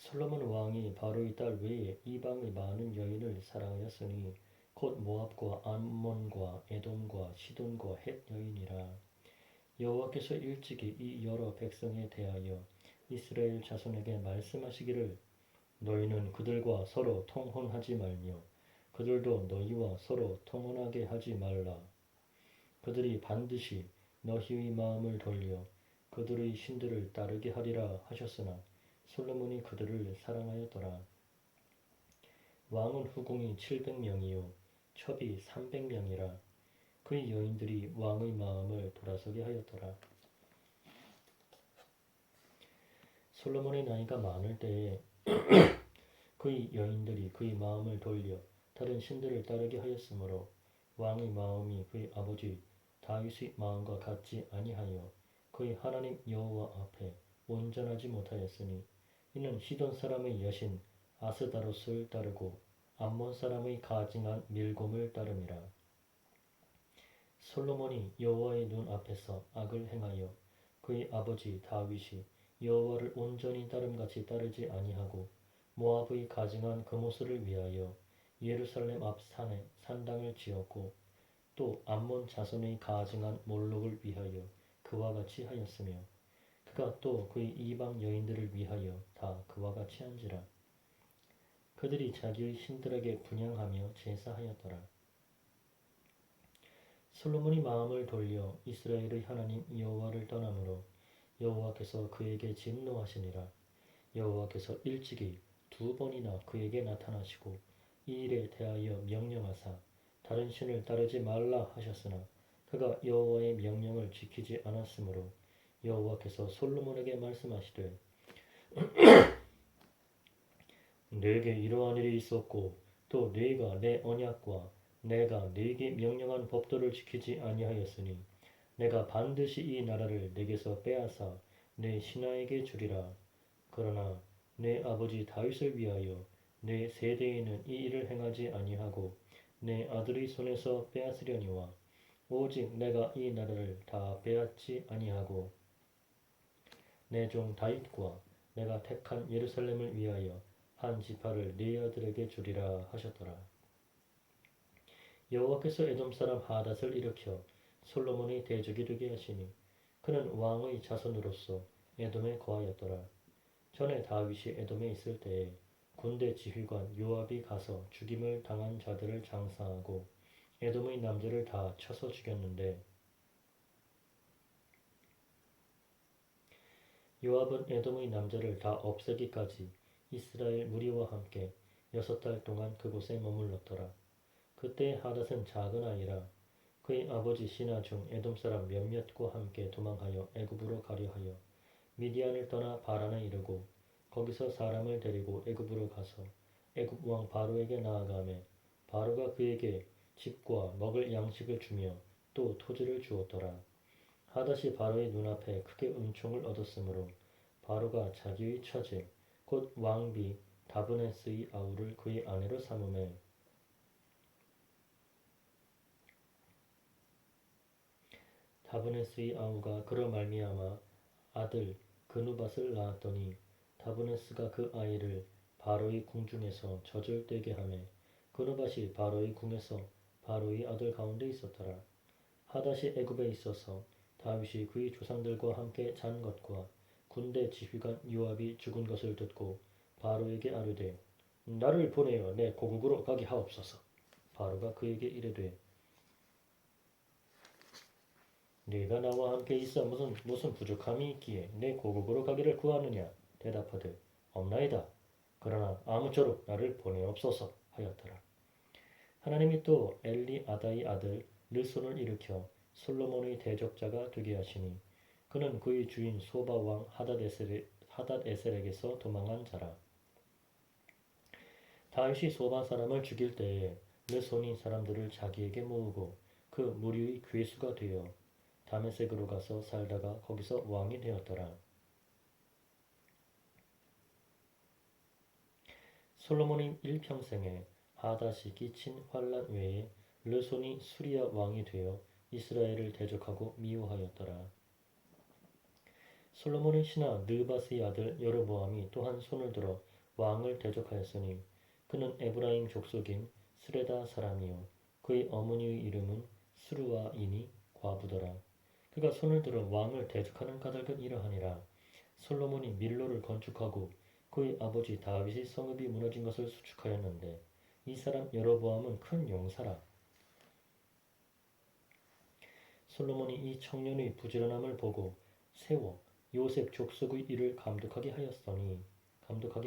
솔로몬 왕이 바로의 딸 외에 이방의 많은 여인을 사랑하였으니 곧 모압과 암몬과 에돔과 시돈과 헷 여인이라. 여호와께서 일찍이 이 여러 백성에 대하여 이스라엘 자손에게 말씀하시기를 너희는 그들과 서로 통혼하지 말며 그들도 너희와 서로 통혼하게 하지 말라. 그들이 반드시 너희의 마음을 돌려 그들의 신들을 따르게 하리라 하셨으나 솔로몬이 그들을 사랑하였더라. 왕은 후궁이 700명이요 첩이 300명이라. 그의 여인들이 왕의 마음을 돌아서게 하였더라. 솔로몬의 나이가 많을 때에 그의 여인들이 그의 마음을 돌려 다른 신들을 따르게 하였으므로 왕의 마음이 그의 아버지 다윗의 마음과 같지 아니하여 그의 하나님 여호와 앞에 온전하지 못하였으니 이는 시돈 사람의 여신 아스다롯을 따르고 암몬 사람의 가증한 밀곰을 따름이라. 솔로몬이 여호와의 눈 앞에서 악을 행하여 그의 아버지 다윗이 여호와를 온전히 따름같이 따르지 아니하고 모압의 가증한 그모스를 위하여 예루살렘 앞 산에 산당을 지었고 또 암몬 자손의 가증한 몰록을 위하여 그와 같이 하였으며 그가 또 그의 이방 여인들을 위하여 다 그와 같이 한지라. 그들이 자기의 신들에게 분향하며 제사하였더라. 솔로몬이 마음을 돌려 이스라엘의 하나님 여호와를 떠나므로 여호와께서 그에게 진노하시니라. 여호와께서 일찍이 2번이나 그에게 나타나시고 이 일에 대하여 명령하사 다른 신을 따르지 말라 하셨으나 그가 여호와의 명령을 지키지 않았으므로 여호와께서 솔로몬에게 말씀하시되 네게 이러한 일이 있었고 또 네가 내 언약과 내가 네게 명령한 법도를 지키지 아니하였으니 내가 반드시 이 나라를 네게서 빼앗아 네 신하에게 주리라. 그러나 내 아버지 다윗을 위하여 내 세대에는 이 일을 행하지 아니하고 내 아들의 손에서 빼앗으려니와 오직 내가 이 나라를 다 빼앗지 아니하고 내 종 다윗과 내가 택한 예루살렘을 위하여 한 지파를 네 아들에게 주리라 하셨더라. 여호와께서 에돔 사람 하닷을 일으켜 솔로몬의 대적이 되게 하시니 그는 왕의 자손으로서 에돔에 거하였더라. 전에 다윗이 에돔에 있을 때에 군대 지휘관 요압이 가서 죽임을 당한 자들을 장사하고 에돔의 남자를 다 쳐서 죽였는데 요압은 에돔의 남자를 다 없애기까지 이스라엘 무리와 함께 6달 동안 그곳에 머물렀더라. 그때 하닷은 작은 아이라 그의 아버지 신하 중 에돔 사람 몇몇과 함께 도망하여 애굽으로 가려 하여 미디안을 떠나 바란에 이르고 거기서 사람을 데리고 애굽으로 가서 애굽 왕 바로에게 나아가매 바로가 그에게 집과 먹을 양식을 주며 또 토지를 주었더라. 하닷이 바로의 눈앞에 크게 은총을 얻었으므로 바로가 자기의 처제 곧 왕비 다브네스의 아우를 그의 아내로 삼으매 다브네스의 아우가 그로 말미암아 아들 그누밧을 낳았더니 다브네스가 그 아이를 바로의 궁중에서 젖을되게 하매 그누밧이 바로의 궁에서 바로의 아들 가운데 있었더라. 하닷이 애굽에 있어서 다윗이 그의 조상들과 함께 잔 것과 군대 지휘관 요압이 죽은 것을 듣고 바로에게 아뢰되 나를 보내어 내 고국으로 가게 하옵소서. 바로가 그에게 이르되 네가 나와 함께 있어 무슨 부족함이 있기에 내 고국으로 가기를 구하느냐 대답하되 없나이다. 그러나 아무쪼록 나를 보내옵소서 하였더라. 하나님이 또 엘리아다의 아들 르손을 일으켜 솔로몬의 대적자가 되게 하시니 그는 그의 주인 소바 왕 하닷에셀에게서 도망한 자라. 다윗이 소바 사람을 죽일 때에 르손이 사람들을 자기에게 모으고 그 무리의 괴수가 되어 다메섹으로 가서 살다가 거기서 왕이 되었더라. 솔로몬의 일평생에 하닷이 끼친 환란 외에 르손이 수리아 왕이 되어 이스라엘을 대적하고 미워하였더라. 솔로몬의 신하 느밧의 아들 여로보암이 또한 손을 들어 왕을 대적하였으니 그는 에브라임 족속인 스레다 사람이요 그의 어머니의 이름은 스루아이니 과부더라. 그가 손을 들어 왕을 대적하는 까닭은 이러하니라. 솔로몬이 밀로를 건축하고 그의 아버지 다윗의 성읍이 무너진 것을 수축하였는데 이 사람 여로보암은 큰 용사라. 솔로몬이 이 청년의 부지런함을 보고 세워 요셉 족속의 일을 감독하게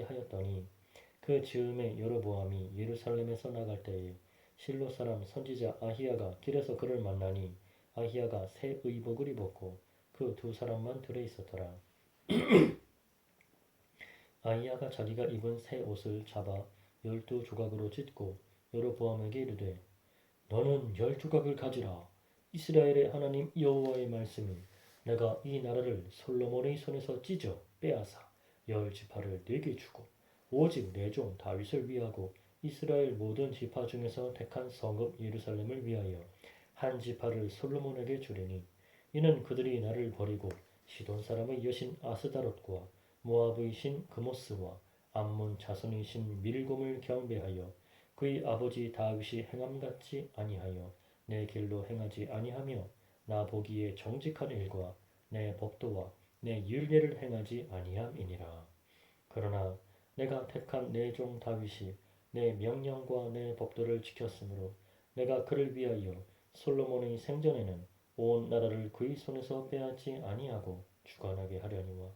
하였더니 그 즈음에 여로보암이 예루살렘에서 나갈 때에 실로 사람 선지자 아히야가 길에서 그를 만나니 아히야가 새 의복을 입었고 그 두 사람만 들에 있었더라. 아히야가 자기가 입은 새 옷을 잡아 12조각으로 찢고 여로보암에게 이르되 너는 10조각을 가지라. 이스라엘의 하나님 여호와의 말씀이 내가 이 나라를 솔로몬의 손에서 찢어 빼앗아 10지파를 네게 주고 오직 내 종 다윗을 위하고 이스라엘 모든 지파 중에서 택한 성읍 예루살렘을 위하여 한 지파를 솔로몬에게 주리니 이는 그들이 나를 버리고 시돈 사람의 여신 아스다롯과 모압의 신 그모스와 암몬 자손의 신 밀곰을 경배하여 그의 아버지 다윗이 행함같이 아니하여 내 길로 행하지 아니하며 나 보기에 정직한 일과 내 법도와 내 율례를 행하지 아니함이니라. 그러나 내가 택한 내 종 다윗이 내 명령과 내 법도를 지켰으므로 내가 그를 위하여 솔로몬의 생전에는 온 나라를 그의 손에서 빼앗지 아니하고 주관하게 하려니와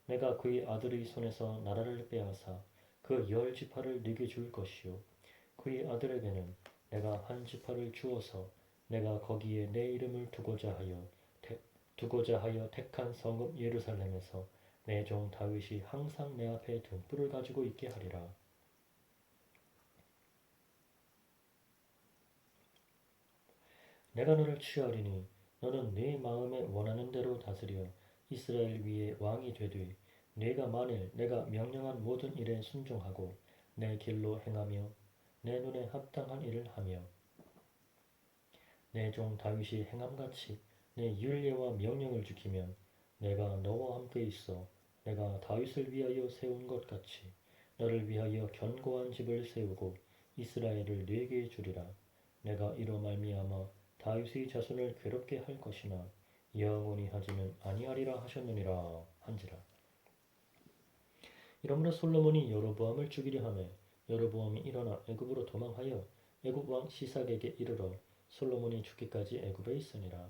내가 그의 아들의 손에서 나라를 빼앗아 그 10지파를 네게 줄 것이요 그의 아들에게는 내가 한 지파를 주어서 내가 거기에 내 이름을 두고자 하여 택한 성읍 예루살렘에서 내 종 다윗이 항상 내 앞에 등불을 가지고 있게 하리라. 내가 너를 취하리니 너는 네 마음에 원하는 대로 다스려 이스라엘 위에 왕이 되되 네가 만일 내가 명령한 모든 일에 순종하고 내 길로 행하며 내 눈에 합당한 일을 하며 내 종 다윗이 행함같이 내 율례와 명령을 지키면 내가 너와 함께 있어 내가 다윗을 위하여 세운 것 같이 너를 위하여 견고한 집을 세우고 이스라엘을 네게 주리라. 내가 이로 말미암아 다윗의 자손을 괴롭게 할 것이나 영원히 하지는 아니하리라 하셨느니라 한지라. 이러므로 솔로몬이 여로보암을 죽이려 하매 여로보암이 일어나 애굽으로 도망하여 애굽 왕 시삭에게 이르러 솔로몬이 죽기까지 애굽에 있으니라.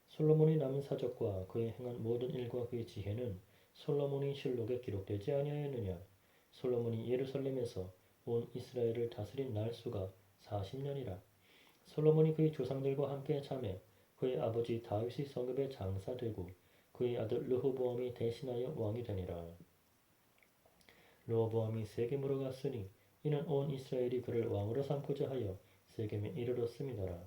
솔로몬이 남은 사적과 그의 행한 모든 일과 그의 지혜는 솔로몬의 실록에 기록되지 아니하였느냐. 솔로몬이 예루살렘에서 온 이스라엘을 다스린 날수가 40년이라. 솔로몬이 그의 조상들과 함께 잠에 그의 아버지 다윗의 성읍에 장사되고 그의 아들 르호보암이 대신하여 왕이 되니라. 르호보암이 세겜으로 갔으니 이는 온 이스라엘이 그를 왕으로 삼고자 하여 세겜에 이르렀음이더라.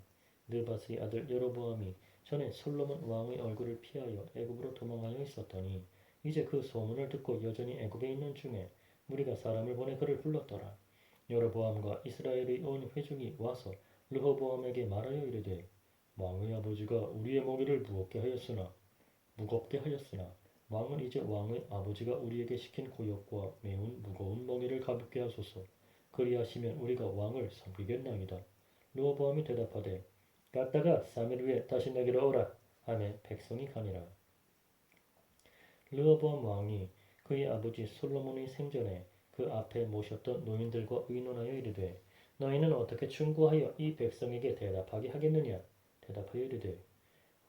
느밧의 아들 여로보암이 전에 솔로몬 왕의 얼굴을 피하여 애굽으로 도망하여 있었더니 이제 그 소문을 듣고 여전히 애굽에 있는 중에 무리가 사람을 보내 그를 불렀더라. 여로보암과 이스라엘의 온 회중이 와서 르호보암에게 말하여 이르되 왕의 아버지가 우리의 멍에를 무겁게 하였으나 왕은 이제 왕의 아버지가 우리에게 시킨 고역과 매운 무거운 멍에를 가볍게 하소서. 그리하시면 우리가 왕을 섬기겠나이다. 르호보암이 대답하되 갔다가 3일 후에 다시 내게로 오라 하매 백성이 가니라. 르호보암 왕이 그의 아버지 솔로몬의 생전에 그 앞에 모셨던 노인들과 의논하여 이르되 너희는 어떻게 충고하여 이 백성에게 대답하게 하겠느냐. 대답하여 이르되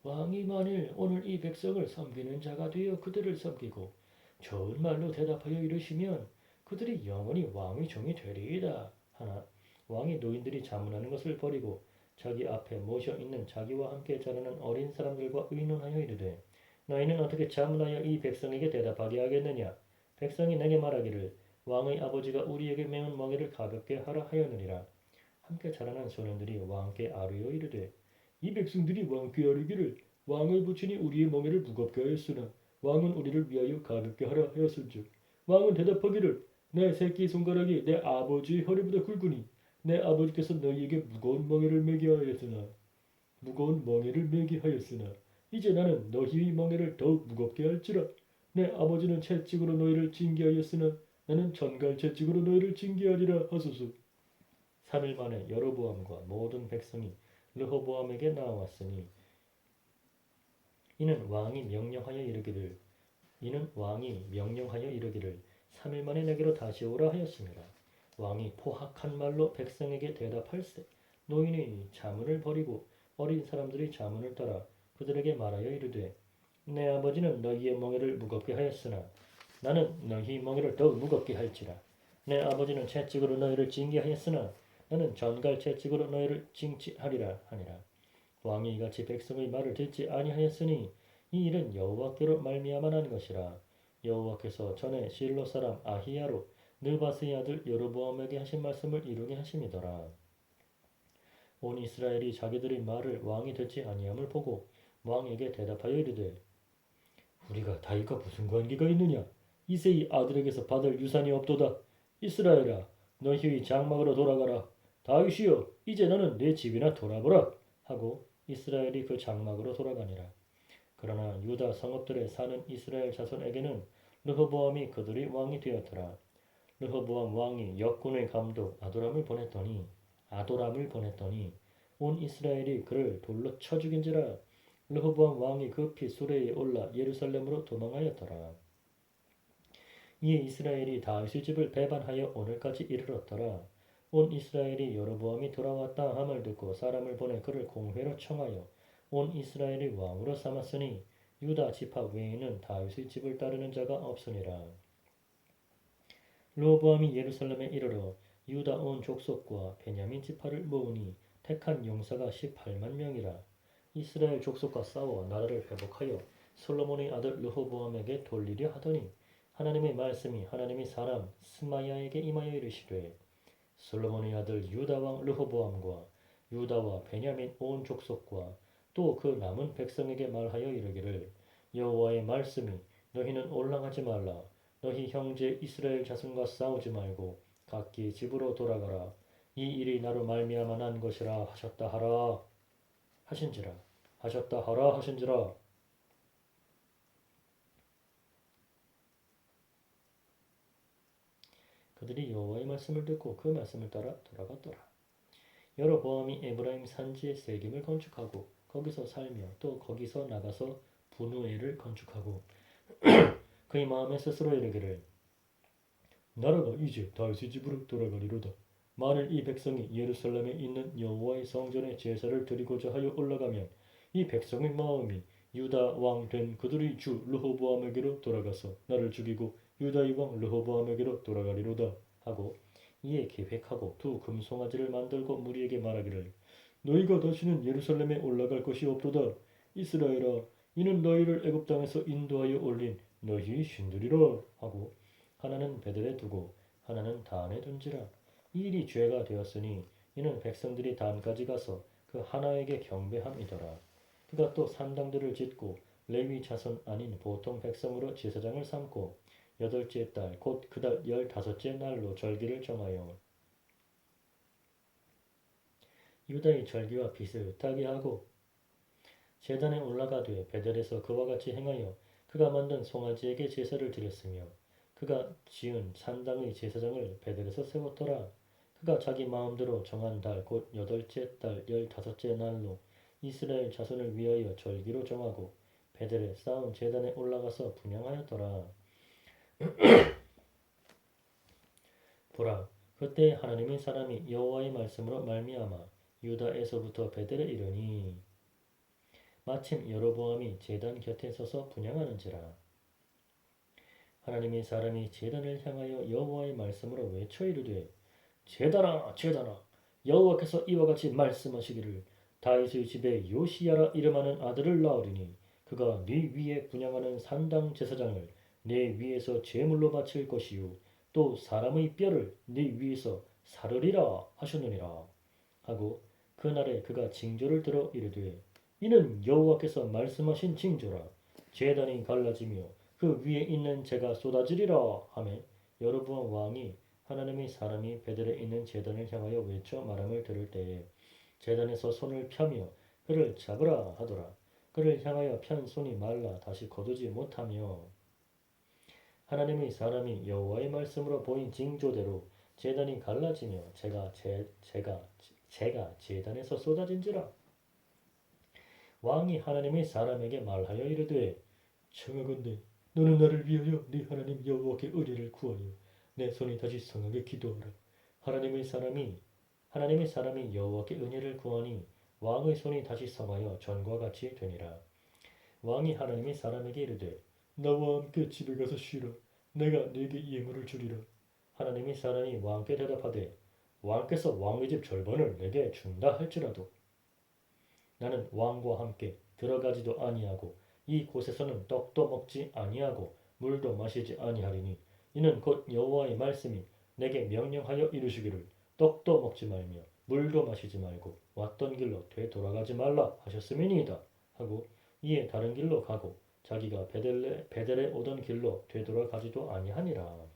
왕이 만일 오늘 이 백성을 섬기는 자가 되어 그들을 섬기고 좋은 말로 대답하여 이르시면 그들이 영원히 왕의 종이 되리이다 하나 왕이 노인들이 자문하는 것을 버리고 자기 앞에 모셔 있는 자기와 함께 자라는 어린 사람들과 의논하여 이르되 너희는 어떻게 자문하여 이 백성에게 대답하게 하겠느냐. 백성이 내게 말하기를 왕의 아버지가 우리에게 매운 멍에를 가볍게 하라 하였느니라. 함께 자라난 소년들이 왕께 아뢰어 이르되 이 백성들이 왕께 아뢰기를 왕의 부친이 우리의 멍에를 무겁게 하였으나 왕은 우리를 위하여 가볍게 하라 하였은즉 왕은 대답하기를 내 새끼 손가락이 내 아버지의 허리보다 굵으니 내 아버지께서 너희에게 무거운 멍에를 매게 하였으나 이제 나는 너희의 멍에를 더욱 무겁게 할지라. 내 아버지는 채찍으로 너희를 징계하였으나 나는 전갈 채찍으로 너희를 징계하리라 하소서. 3일 만에 여로보암과 모든 백성이 르호보암에게 나왔으니 이는 왕이 명령하여 이르기를 3일 만에 내게로 다시 오라 하였습니다. 왕이 포악한 말로 백성에게 대답할세 노인이 자문을 버리고 어린 사람들이 자문을 따라 그들에게 말하여 이르되 내 아버지는 너희의 멍에를 무겁게 하였으나 나는 너희 멍에를 더욱 무겁게 할지라. 내 아버지는 채찍으로 너희를 징계하였으나 나는 전갈 채찍으로 너희를 징치하리라 하니라. 왕이 이같이 백성의 말을 듣지 아니하였으니 이 일은 여호와께로 말미암아 난 것이라. 여호와께서 전에 실로 사람 아히야로 느바스의 아들 여로보암에게 하신 말씀을 이루게 하심이더라. 온 이스라엘이 자기들의 말을 왕이 듣지 아니함을 보고 왕에게 대답하여 이르되 우리가 다윗과 무슨 관계가 있느냐? 이새의 아들에게서 받을 유산이 없도다. 이스라엘아 너희의 장막으로 돌아가라. 다윗이여 이제 너는 내 집이나 돌아보라 하고 이스라엘이 그 장막으로 돌아가니라. 그러나 유다 성읍들에 사는 이스라엘 자손에게는 르호보암이 그들의 왕이 되었더라. 르호보암 왕이 역군의 감독 아도람을 보냈더니 온 이스라엘이 그를 돌로 쳐 죽인지라. 르호보암 왕이 급히 수레에 올라 예루살렘으로 도망하였더라. 이에 이스라엘이 다윗의 집을 배반하여 오늘까지 이르렀더라. 온 이스라엘이 여로보암이 돌아왔다 함을 듣고 사람을 보내 그를 공회로 청하여 온 이스라엘의 왕으로 삼았으니 유다 지파 외에는 다윗의 집을 따르는 자가 없으니라. 르호보암이 예루살렘에 이르러 유다 온 족속과 베냐민 지파를 모으니 택한 용사가 18만 명이라. 이스라엘 족속과 싸워 나라를 회복하여 솔로몬의 아들 르호보암에게 돌리려 하더니 하나님의 말씀이 하나님의 사람 스마야에게 임하여 이르시되 솔로몬의 아들 유다 왕 르호보암과 유다와 베냐민 온 족속과 또 그 남은 백성에게 말하여 이르기를 여호와의 말씀이 너희는 올라가지 말라. 너희 형제 이스라엘 자손과 싸우지 말고 각기 집으로 돌아가라. 이 일이 나로 말미암아 난 것이라 하셨다 하라 하신지라. 그들이 여호와의 말씀을 듣고 그 말씀을 따라 돌아갔더라. 여로보암이 에브라임 산지에 세겜을 건축하고 거기서 살며 또 거기서 나가서 분우엘을 건축하고 그의 마음에 스스로 이르기를 나라가 이제 다윗의 집으로 돌아가리로다. 만일 이 백성이 예루살렘에 있는 여호와의 성전에 제사를 드리고자 하여 올라가면 이 백성의 마음이 유다 왕 된 그들의 주 르호보암에게로 돌아가서 나를 죽이고 유다의 왕 르호보암에게로 돌아가리로다 하고 이에 계획하고 두 금송아지를 만들고 무리에게 말하기를 너희가 다시는 예루살렘에 올라갈 것이 없도다. 이스라엘아 이는 너희를 애굽 땅에서 인도하여 올린 너희의 신들이라 하고 하나는 베델에 두고 하나는 단에 둔지라. 이 일이 죄가 되었으니 이는 백성들이 단까지 가서 그 하나에게 경배함이더라. 그가 또 산당들을 짓고 레위 자손 아닌 보통 백성으로 제사장을 삼고 8째 달 곧 그 달 15째 날로 절기를 정하여 유다의 절기와 비슷하게 하고 제단에 올라가되 베델에서 그와 같이 행하여 그가 만든 송아지에게 제사를 드렸으며 그가 지은 산당의 제사장을 베델에서 세웠더라. 그가 자기 마음대로 정한 달 곧 8째 달 15째 날로 이스라엘 자손을 위하여 절기로 정하고 베델에 쌓은 제단에 올라가서 분향하였더라. 보라 그때 하나님의 사람이 여호와의 말씀으로 말미암아 유다에서부터 베델에 이르니 마침 여로보암이 제단 곁에 서서 분향하는지라. 하나님의 사람이 제단을 향하여 여호와의 말씀으로 외쳐 이르되 제단아 제단아 여호와께서 이와 같이 말씀하시기를 다윗의 집에 요시야라 이름하는 아들을 낳으리니 그가 네 위에 분향하는 산당 제사장을 네 위에서 제물로 바칠 것이요 또 사람의 뼈를 네 위에서 사르리라 하셨느니라 하고 그날에 그가 징조를 들어 이르되 이는 여호와께서 말씀하신 징조라. 제단이 갈라지며 그 위에 있는 재가 쏟아지리라 하매 여로보암 왕이 하나님의 사람이 베델에 있는 제단을 향하여 외쳐 말함을 들을 때에 제단에서 손을 펴며 그를 잡으라 하더라. 그를 향하여 편 손이 말라 다시 거두지 못하며 하나님의 사람이 여호와의 말씀으로 보인 징조대로 제단이 갈라지며 제가 제단에서 쏟아진지라. 왕이 하나님의 사람에게 말하여 이르되 청하건대 너는 나를 위하여 네 하나님 여호와께 은혜를 구하여 내 손이 다시 성하게 기도하라. 하나님의 사람이 여호와께 은혜를 구하니 왕의 손이 다시 성하여 전과 같이 되니라. 왕이 하나님의 사람에게 이르되 나와 함께 집에 가서 쉬라. 내가 네게 예물을 주리라. 하나님의 사람이 왕께 대답하되 왕께서 왕의 집 절반을 내게 준다 할지라도 나는 왕과 함께 들어가지도 아니하고 이 곳에서는 떡도 먹지 아니하고 물도 마시지 아니하리니 이는 곧 여호와의 말씀이 내게 명령하여 이르시기를 떡도 먹지 말며 물도 마시지 말고 왔던 길로 되돌아가지 말라 하셨음이니이다 하고 이에 다른 길로 가고 자기가 베델에 오던 길로 되돌아가지도 아니하니라.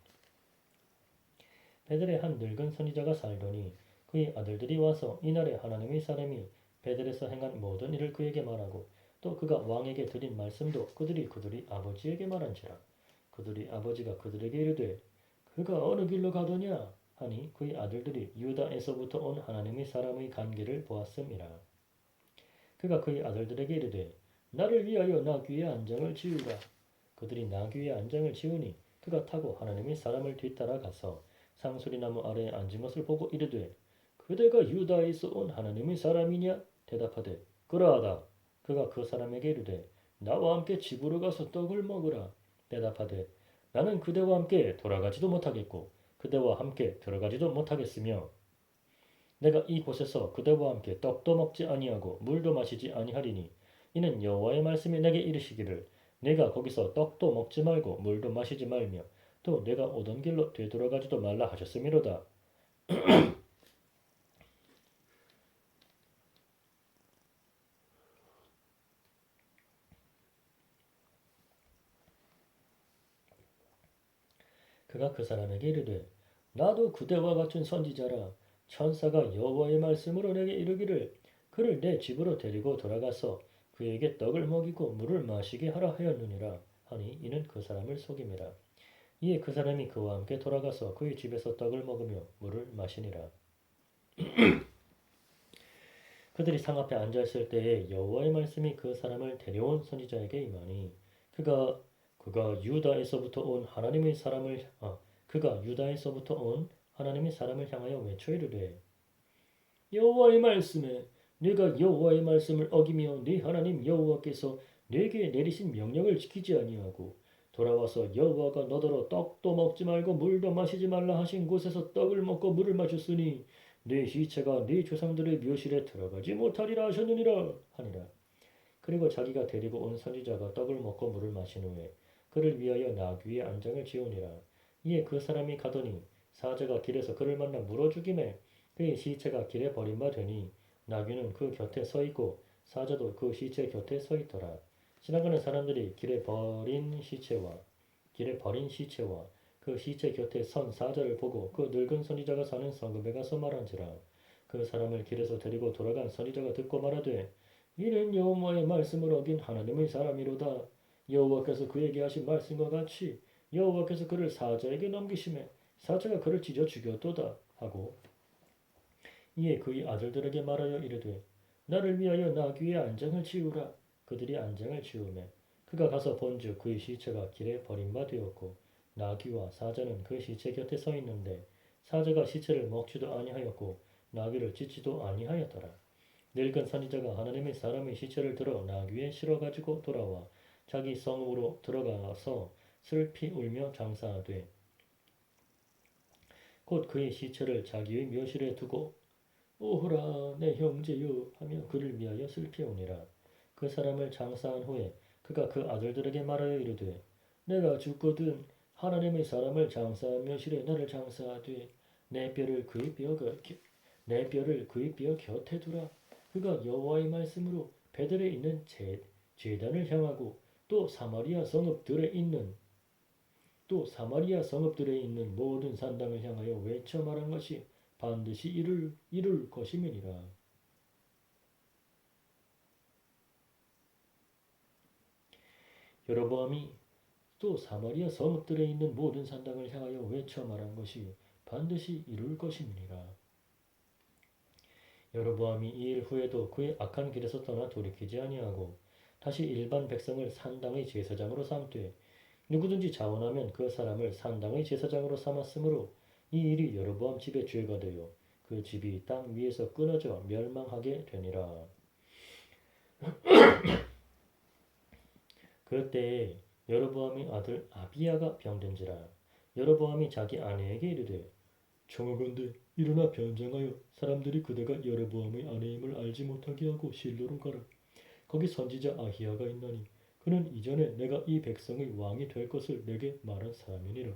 베델에 한 늙은 선지자가 살더니 그의 아들들이 와서 이날에 하나님의 사람이 베델에서 행한 모든 일을 그에게 말하고 또 그가 왕에게 드린 말씀도 그들이 아버지에게 말한지라. 그들이 아버지가 그들에게 이르되 그가 어느 길로 가더냐 하니 그의 아들들이 유다에서부터 온 하나님의 사람의 간길을 보았음이라. 그가 그의 아들들에게 이르되 나를 위하여 나귀의 안장을 지으라. 그들이 나귀의 안장을 지으니 그가 타고 하나님의 사람을 뒤따라 가서 상수리나무 아래에 앉은 것을 보고 이르되 그대가 유다에서 온 하나님의 사람이냐? 대답하되 그러하다. 그가 그 사람에게 이르되 나와 함께 집으로 가서 떡을 먹으라. 대답하되 나는 그대와 함께 돌아가지도 못하겠고 그대와 함께 들어가지도 못하겠으며 내가 이곳에서 그대와 함께 떡도 먹지 아니하고 물도 마시지 아니하리니 이는 여호와의 말씀이 내게 이르시기를 내가 거기서 떡도 먹지 말고 물도 마시지 말며 또 내가 오던 길로 되돌아가지도 말라 하셨음이로다. 그가 그 사람에게 이르되 나도 그대와 같은 선지자라. 천사가 여호와의 말씀으로 내게 이르기를 그를 내 집으로 데리고 돌아가서 그에게 떡을 먹이고 물을 마시게 하라 하였느니라 하니 이는 그 사람을 속임이라. 이에 그 사람이 그와 함께 돌아가서 그의 집에서 떡을 먹으며 물을 마시니라. 그들이 상 앞에 앉아있을 때에 여호와의 말씀이 그 사람을 데려온 선지자에게 임하니 그가 유다에서부터 온 하나님의 사람을 향하여 외쳐 이르되 여호와의 말씀에 네가 여호와의 말씀을 어기며 네 하나님 여호와께서 네게 내리신 명령을 지키지 아니하고 돌아와서 여호와가 너더러 떡도 먹지 말고 물도 마시지 말라 하신 곳에서 떡을 먹고 물을 마셨으니 네 시체가 네 조상들의 묘실에 들어가지 못하리라 하셨느니라 하니라. 그리고 자기가 데리고 온 선지자가 떡을 먹고 물을 마신 후에 그를 위하여 나귀의 안장을 지우니라. 이에 그 사람이 가더니 사자가 길에서 그를 만나 물어 죽이매 그의 시체가 길에 버린 바 되니 나귀는 그 곁에 서 있고 사자도 그 시체 곁에 서 있더라. 지나가는 사람들이 길에 버린 시체와 그 시체 곁에 선 사자를 보고 그 늙은 선지자가 사는 성읍에 가서 말한지라. 그 사람을 길에서 데리고 돌아간 선지자가 듣고 말하되 이는 여호와의 말씀을 어긴 하나님의 사람이로다. 여호와께서 그에게 하신 말씀과 같이 여호와께서 그를 사자에게 넘기심에 사자가 그를 찢어 죽였도다 하고 이에 그의 아들들에게 말하여 이르되 나를 위하여 나귀의 안장을 지우라. 그들이 안장을 지우매 그가 가서 본즉 그의 시체가 길에 버린 바 되었고 나귀와 사자는 그 시체 곁에 서 있는데 사자가 시체를 먹지도 아니하였고 나귀를 찢지도 아니하였더라. 늙은 선지자가 하나님의 사람의 시체를 들어 나귀에 실어 가지고 돌아와 자기 성읍으로 들어가서 슬피 울며 장사하되 곧 그의 시체를 자기의 묘실에 두고 오호라 내 형제여 하며 그를 위하여 슬피우니라. 그 사람을 장사한 후에 그가 그 아들들에게 말하여 이르되 내가 죽거든 하나님의 사람을 장사한 묘실에 나를 장사하되 내 뼈를 그의 뼈 곁에 두라. 그가 여호와의 말씀으로 베델에 있는 제단을 향하고 또 사마리아 성읍들에 있는 모든 산당을 향하여 외쳐 말한 것이 반드시 이룰 것임이니라. 여로보암이 또 사마리아 성읍들에 있는 모든 산당을 향하여 외쳐 말한 것이 반드시 이룰 것임이니라. 여로보암이 이 일 후에도 그의 악한 길에서 떠나 돌이키지 아니하고 다시 일반 백성을 산당의 제사장으로 삼되 누구든지 자원하면 그 사람을 산당의 제사장으로 삼았으므로 이 일이 여로보암 집의 죄가 되어 그 집이 땅 위에서 끊어져 멸망하게 되니라. 그때에 여로보암의 아들 아비야가 병든지라. 여로보암이 자기 아내에게 이르되 청하건대 일어나 변장하여 사람들이 그대가 여로보암의 아내임을 알지 못하게 하고 실로로 가라. 거기 선지자 아히야가 있나니 그는 이전에 내가 이 백성의 왕이 될 것을 내게 말한 사람이니라.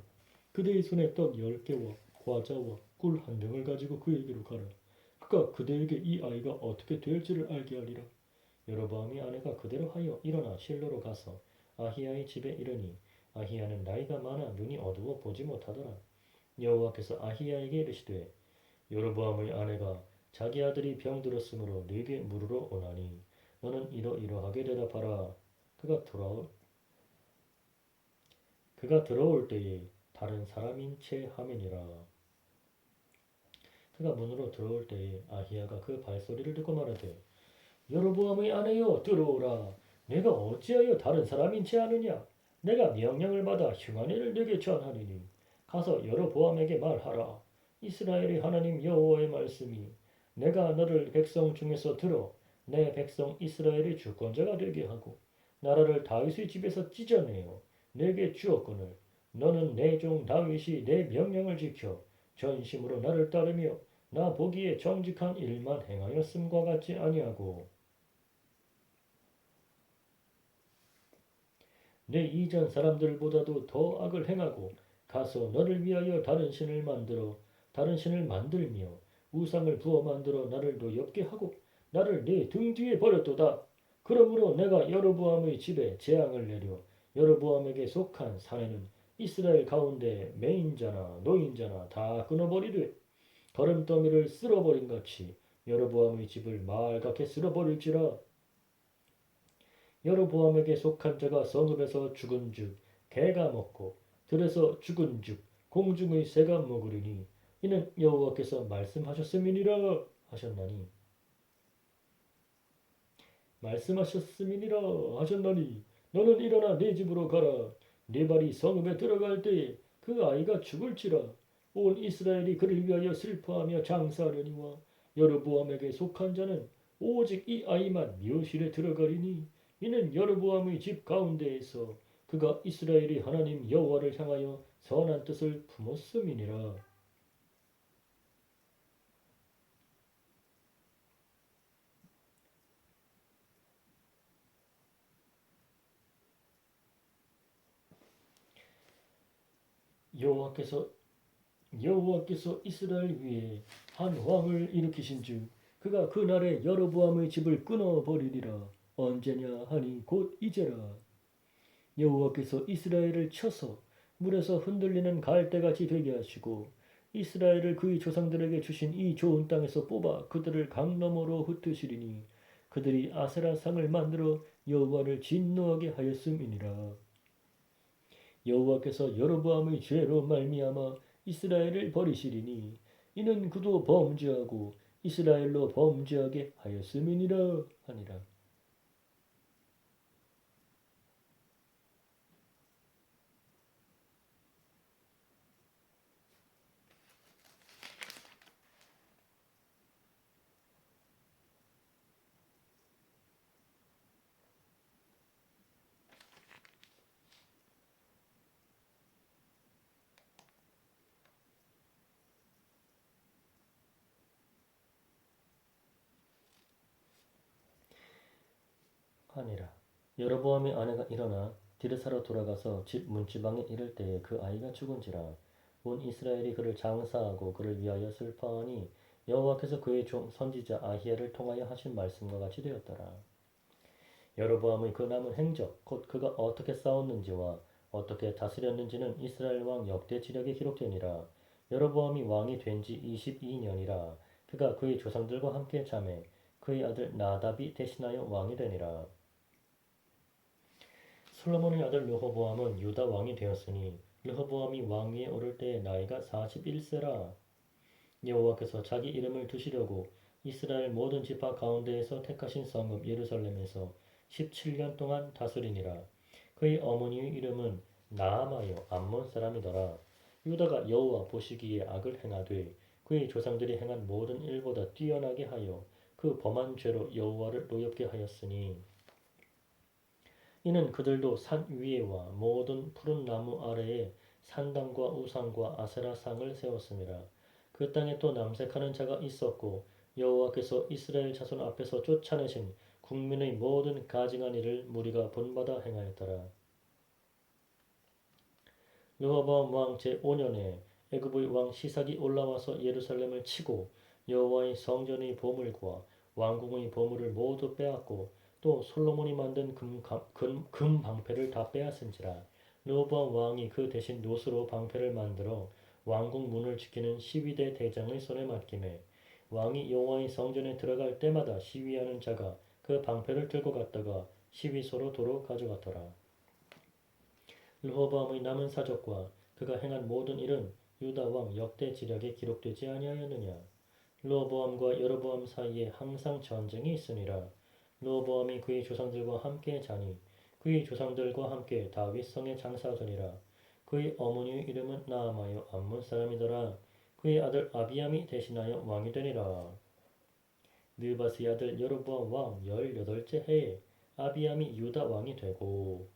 그대의 손에 떡 10개와 과자와 꿀 한 병을 가지고 그에게로 가라. 그가 그대에게 이 아이가 어떻게 될지를 알게 하리라. 여로보암이 아내가 그대로 하여 일어나 실로로 가서 아히야의 집에 이르니 아히야는 나이가 많아 눈이 어두워 보지 못하더라. 여호와께서 아히야에게 이르시되 여로보암의 아내가 자기 아들이 병들었으므로 네게 물으러 오나니 너는 이러이러하게 대답하라. 그가 들어올 때에 다른 사람인 채 하면이라. 그가 문으로 들어올 때에 아히야가 그 발소리를 듣고 말하되 여로보암의 아내여 들어오라. 내가 어찌하여 다른 사람인 채 하느냐. 내가 명령을 받아 흉한 일을 네게 전하리니 가서 여로보암에게 말하라. 이스라엘의 하나님 여호와의 말씀이 내가 너를 백성 중에서 들어 내 백성 이스라엘의 주권자가 되게 하고 나라를 다윗의 집에서 찢어내어 내게 주었거늘 너는 내 종 다윗이 내 명령을 지켜 전심으로 나를 따르며 나 보기에 정직한 일만 행하였음과 같지 아니하고 내 이전 사람들보다도 더 악을 행하고 가서 너를 위하여 다른 신을 만들며 우상을 부어 만들어 나를 노엽게 하고 나를 내 등 뒤에 버렸도다. 그러므로 내가 여로보암의 집에 재앙을 내려 여로보암에게 속한 사내는 이스라엘 가운데 매인자나 노인자나 다 끊어버리되 거름더미를 쓸어버린 같이 여로보암의 집을 말갛게 쓸어버릴지라. 여로보암에게 속한 자가 성읍에서 죽은즉 개가 먹고 들에서 죽은즉 공중의 새가 먹으리니 이는 여호와께서 말씀하셨음이니라 하셨나니 너는 일어나 네 집으로 가라. 네 발이 성읍에 들어갈 때에 그 아이가 죽을지라. 온 이스라엘이 그를 위하여 슬퍼하며 장사하려니와 여로보암에게 속한 자는 오직 이 아이만 묘실에 들어가리니 이는 여로보암의 집 가운데에서 그가 이스라엘의 하나님 여호와를 향하여 선한 뜻을 품었음이니라. 여호와께서 이스라엘 위에 한 왕을 일으키신즉 그가 그 날에 여로보암의 집을 끊어버리리라. 언제냐 하니 곧 이제라. 여호와께서 이스라엘을 쳐서 물에서 흔들리는 갈대같이 되게 하시고 이스라엘을 그의 조상들에게 주신 이 좋은 땅에서 뽑아 그들을 강 너머로 흩으시리니 그들이 아세라 상을 만들어 여호와를 진노하게 하였음이니라. 여호와께서 여로보암의 죄로 말미암아 이스라엘을 버리시리니 이는 그도 범죄하고 이스라엘로 범죄하게 하였음이니라 하니라. 여로보암의 아내가 일어나 디르사로 돌아가서 집 문지방에 이를 때에 그 아이가 죽은지라. 온 이스라엘이 그를 장사하고 그를 위하여 슬퍼하니 여호와께서 그의 종 선지자 아히야를 통하여 하신 말씀과 같이 되었더라. 여로보암의 그 남은 행적 곧 그가 어떻게 싸웠는지와 어떻게 다스렸는지는 이스라엘 왕 역대 지력에 기록되니라. 여로보암이 왕이 된 지 22년이라. 그가 그의 조상들과 함께 잠에 그의 아들 나답이 대신하여 왕이 되니라. 솔로몬의 아들 르호보암은 유다 왕이 되었으니 르호보암이 왕위에 오를 때의 나이가 41세라. 여호와께서 자기 이름을 두시려고 이스라엘 모든 지파 가운데에서 택하신 성읍 예루살렘에서 17년 동안 다스리니라. 그의 어머니의 이름은 나아마요 암몬 사람이더라. 유다가 여호와 보시기에 악을 행하되 그의 조상들이 행한 모든 일보다 뛰어나게 하여 그 범한 죄로 여호와를 노엽게 하였으니 이는 그들도 산 위에와 모든 푸른 나무 아래에 산당과 우상과 아세라상을 세웠습니다. 그 땅에 또 남색하는 자가 있었고 여호와께서 이스라엘 자손 앞에서 쫓아내신 국민의 모든 가증한 일을 무리가 본받아 행하였더라. 르호보암 왕 제5년에 애굽의 왕 시삭이 올라와서 예루살렘을 치고 여호와의 성전의 보물과 왕궁의 보물을 모두 빼앗고 또 솔로몬이 만든 금 방패를 다 빼앗은지라. 르호보암 왕이 그 대신 노스로 방패를 만들어 왕궁 문을 지키는 시위대 대장의 손에 맡기매 왕이 여호와의 성전에 들어갈 때마다 시위하는 자가 그 방패를 들고 갔다가 시위소로 도로 가져갔더라. 르호보암의 남은 사적과 그가 행한 모든 일은 유다 왕 역대 지략에 기록되지 아니하였느냐. 르호보암과 여로보암 사이에 항상 전쟁이 있으니라. 르호보암이 그의 조상들과 함께 자니 그의 조상들과 함께 다윗 성에 장사하더니라. 그의 어머니의 이름은 나아마요 암몬 사람이더라. 그의 아들 아비암이 대신하여 왕이 되니라. 느바스의 아들 여로보암 왕 18째 해에 아비암이 유다 왕이 되고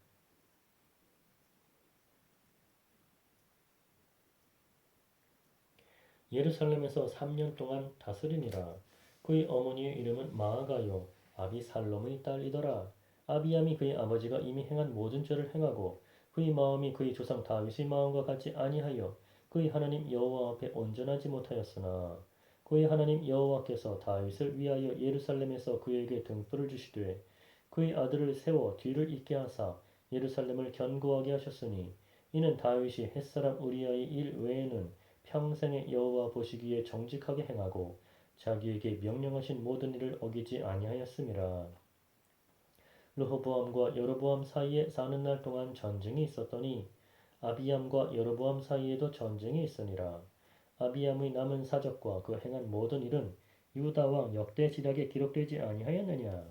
예루살렘에서 3년 동안 다스리니라. 그의 어머니의 이름은 마아가요 아비살롬의 딸이더라. 아비암이 그의 아버지가 이미 행한 모든 죄를 행하고 그의 마음이 그의 조상 다윗의 마음과 같지 아니하여 그의 하나님 여호와 앞에 온전하지 못하였으나 그의 하나님 여호와께서 다윗을 위하여 예루살렘에서 그에게 등불을 주시되 그의 아들을 세워 뒤를 잇게 하사 예루살렘을 견고하게 하셨으니 이는 다윗이 햇사람 우리아의 일 외에는 평생에 여호와 보시기에 정직하게 행하고 자기에게 명령하신 모든 일을 어기지 아니하였음이라. 르호보암과 여로보암 사이에 사는 날 동안 전쟁이 있었더니 아비암과 여로보암 사이에도 전쟁이 있으니라. 아비암의 남은 사적과 그 행한 모든 일은 유다 왕 역대 지략에 기록되지 아니하였느냐.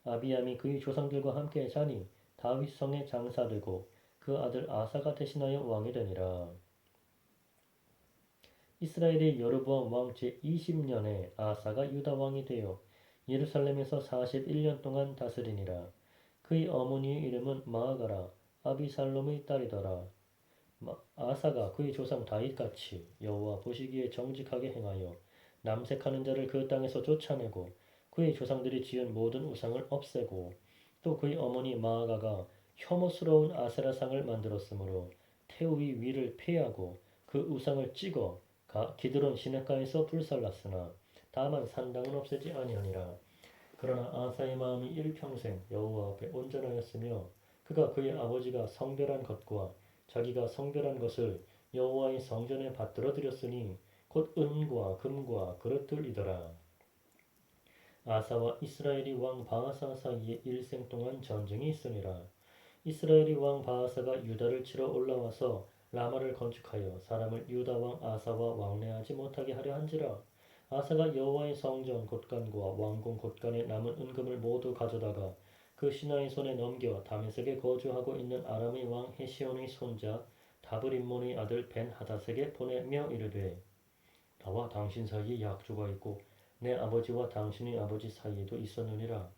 아비암이 그의 조상들과 함께 자니 다윗 성에 장사되고 그 아들 아사가 대신하여 왕이 되니라. 이스라엘의 여로보암 왕 제20년에 아사가 유다 왕이 되어 예루살렘에서 41년 동안 다스리니라. 그의 어머니의 이름은 마아가라 아비살롬의 딸이더라. 아사가 그의 조상 다윗같이 여호와 보시기에 정직하게 행하여 남색하는 자를 그 땅에서 쫓아내고 그의 조상들이 지은 모든 우상을 없애고 또 그의 어머니 마아가가 혐오스러운 아세라상을 만들었으므로 태우의 위를 폐하고 그 우상을 찍어 기드론 시냇가에서 불살랐으나 다만 산당은 없애지 아니하니라. 그러나 아사의 마음이 일평생 여호와 앞에 온전하였으며 그가 그의 아버지가 성별한 것과 자기가 성별한 것을 여호와의 성전에 받들어 드렸으니 곧 은과 금과 그릇들이더라. 아사와 이스라엘의 왕 바하사 사이에 일생 동안 전쟁이 있으니라. 이스라엘의 왕 바하사가 유다를 치러 올라와서 라마를 건축하여 사람을 유다 왕 아사와 왕래하지 못하게 하려 한지라. 아사가 여호와의 성전 곳간과 왕궁 곳간에 남은 은금을 모두 가져다가 그 신하의 손에 넘겨 다메섹에 거주하고 있는 아람의 왕 헤시온의 손자 다브림몬의 아들 벤하닷에게 보내며 이르되 나와 당신 사이에 약조가 있고 내 아버지와 당신의 아버지 사이에도 있었느니라.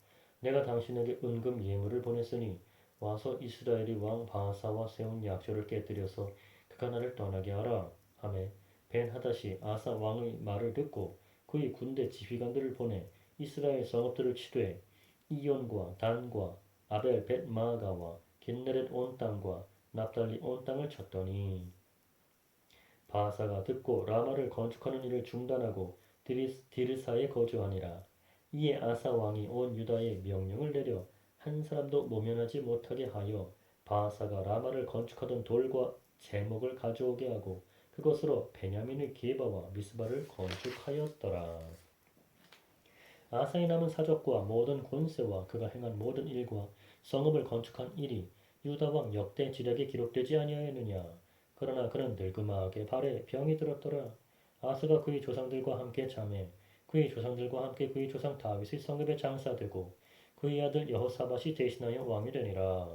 내가 당신에게 은금 예물을 보냈으니 와서 이스라엘의 왕 바하사와 세운 약조를 깨뜨려서 그가 나를 떠나게 하라 하매 벤하닷이 아사 왕의 말을 듣고 그의 군대 지휘관들을 보내 이스라엘 성읍들을 치되 이온과 단과 아벨 벳마가와 긴네렛 온 땅과 납달리 온 땅을 쳤더니 바하사가 듣고 라마를 건축하는 일을 중단하고 디르사에 거주하니라. 이에 아사 왕이 온 유다에 명령을 내려 한 사람도 모면하지 못하게 하여 바하사가 라마를 건축하던 돌과 제목을 가져오게 하고 그것으로 베냐민의 게바와 미스바를 건축하였더라. 아사의 남은 사적과 모든 권세와 그가 행한 모든 일과 성읍을 건축한 일이 유다 왕 역대 지략에 기록되지 아니하였느냐. 그러나 그는 늙음하게 발에 병이 들었더라. 아스가 그의 조상들과 함께 잠에 그의 조상들과 함께 그의 조상 다윗의 성읍에 장사되고 그의 아들 여호사밧이 대신하여 왕이 되니라.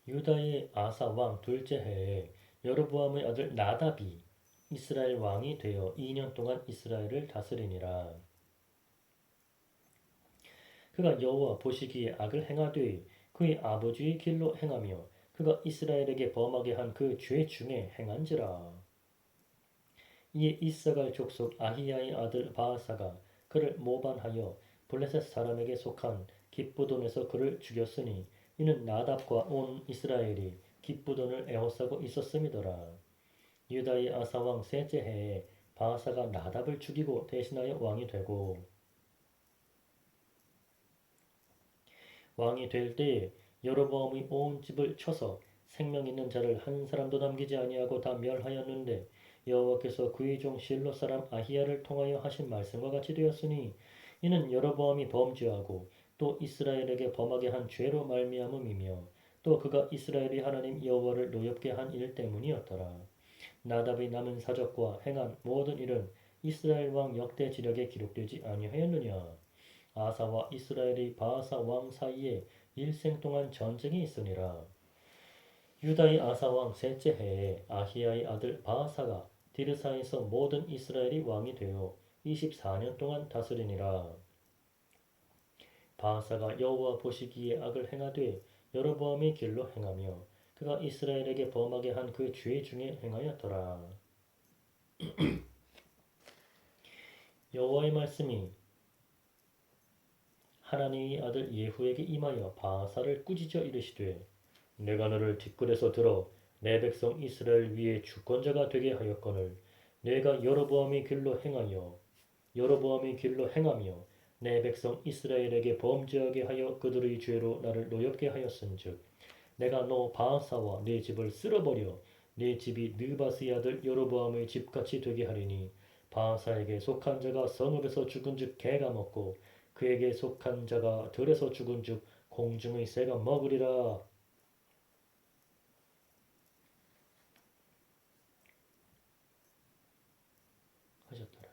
유다의 아사 왕 둘째 해에 여로보암의 아들 나답이 이스라엘 왕이 되어 2년 동안 이스라엘을 다스리니라. 그가 여호와 보시기에 악을 행하되 그의 아버지의 길로 행하며 그가 이스라엘에게 범하게 한 그 죄 중에 행한지라. 이에 이스갈 족속 아히야의 아들 바하사가 그를 모반하여 블레셋 사람에게 속한 깁부돈에서 그를 죽였으니 이는 나답과 온 이스라엘이 깁부돈을 에워싸고 있었음이더라. 유다의 아사왕 셋째 해에 바하사가 나답을 죽이고 대신하여 왕이 되고 왕이 될 때에 여로보암의 온 집을 쳐서 생명 있는 자를 한 사람도 남기지 아니하고 다 멸하였는데 여호와께서 그의 종 실로 사람 아히야를 통하여 하신 말씀과 같이 되었으니 이는 여로보암이 범죄하고 또 이스라엘에게 범하게 한 죄로 말미암음이며 또 그가 이스라엘의 하나님 여호와를 노엽게 한 일 때문이었더라. 나답의 남은 사적과 행한 모든 일은 이스라엘 왕 역대 지략에 기록되지 아니하였느냐. 아사와 이스라엘의 바하사 왕 사이에 일생 동안 전쟁이 있으니라. 유다의 아사 왕 셋째 해에 아히야의 아들 바하사가 디르사에서 모든 이스라엘이 왕이 되어 24년 동안 다스리니라. 바하사가 여호와 보시기에 악을 행하되 여로보암의 길로 행하며 그가 이스라엘에게 범하게 한 그 죄 중에 행하였더라. 여호와의 말씀이 하나님의 아들 예후에게 임하여 바하사를 꾸짖어 이르시되 내가 너를 뒷뜰에서 들어 내 백성 이스라엘 위에 주권자가 되게 하였거늘 내가 여로보암의 길로 행하며 내 백성 이스라엘에게 범죄하게 하여 그들의 죄로 나를 노엽게 하였은즉 내가 너 바하사와 네 집을 쓸어버려 네 집이 느바스의 아들 여로보암의 집같이 되게 하리니 바하사에게 속한 자가 성읍에서 죽은즉 개가 먹고 그에게 속한 자가 들에서 죽은즉 공중의 새가 먹으리라 하셨더라.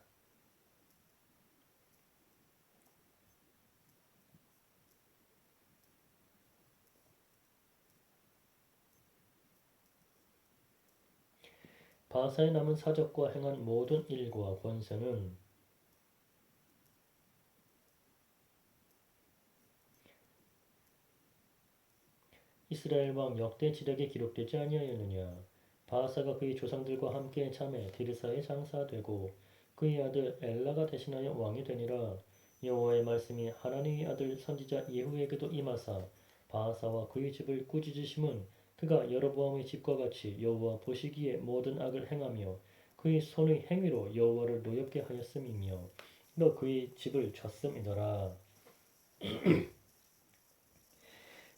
바하사의 남은 사적과 행한 모든 일과 권세는 이스라엘 왕 역대 지략에 기록되지 아니하였느냐. 바하사가 그의 조상들과 함께 잠에 디르사에 장사되고 그의 아들 엘라가 대신하여 왕이 되니라. 여호와의 말씀이 하나님의 아들 선지자 예후에게도 임하사 바하사와 그의 집을 꾸짖으심은 그가 여로보암의 집과 같이 여호와 보시기에 모든 악을 행하며 그의 손의 행위로 여호와를 노엽게 하였음이며 또 그의 집을 쳤음이더라.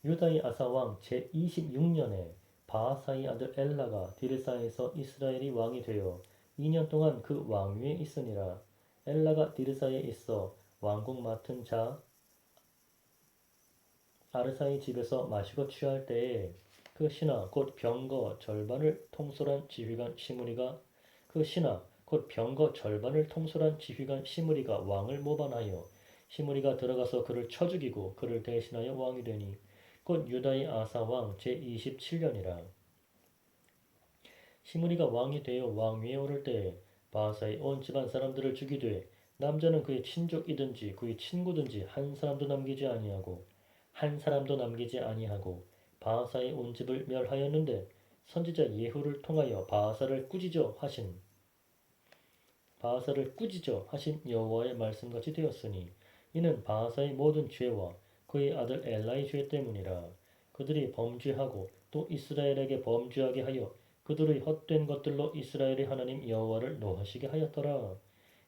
유다의 아사왕 제26년에 바하사의 아들 엘라가 디르사에서 이스라엘이 왕이 되어 2년 동안 그 왕위에 있으니라. 엘라가 디르사에 있어 왕궁 맡은 자 아르사의 집에서 마시고 취할 때에 그 신하 곧 병거 절반을 통솔한 지휘관 시므리가 왕을 모반하여 시므리가 들어가서 그를 쳐 죽이고 그를 대신하여 왕이 되니 곧 유다의 아사 왕 제27년이라. 시므리가 왕이 되어 왕위에 오를 때에 바하사의 온 집안 사람들을 죽이되 남자는 그의 친족이든지 그의 친구든지 한 사람도 남기지 아니하고 바하사의 온 집을 멸하였는데 선지자 예후를 통하여 바하사를 꾸짖어 하신 여호와의 말씀같이 되었으니 이는 바하사의 모든 죄와 그의 아들 엘라의 죄 때문이라. 그들이 범죄하고 또 이스라엘에게 범죄하게 하여 그들의 헛된 것들로 이스라엘의 하나님 여호와를 노하시게 하였더라.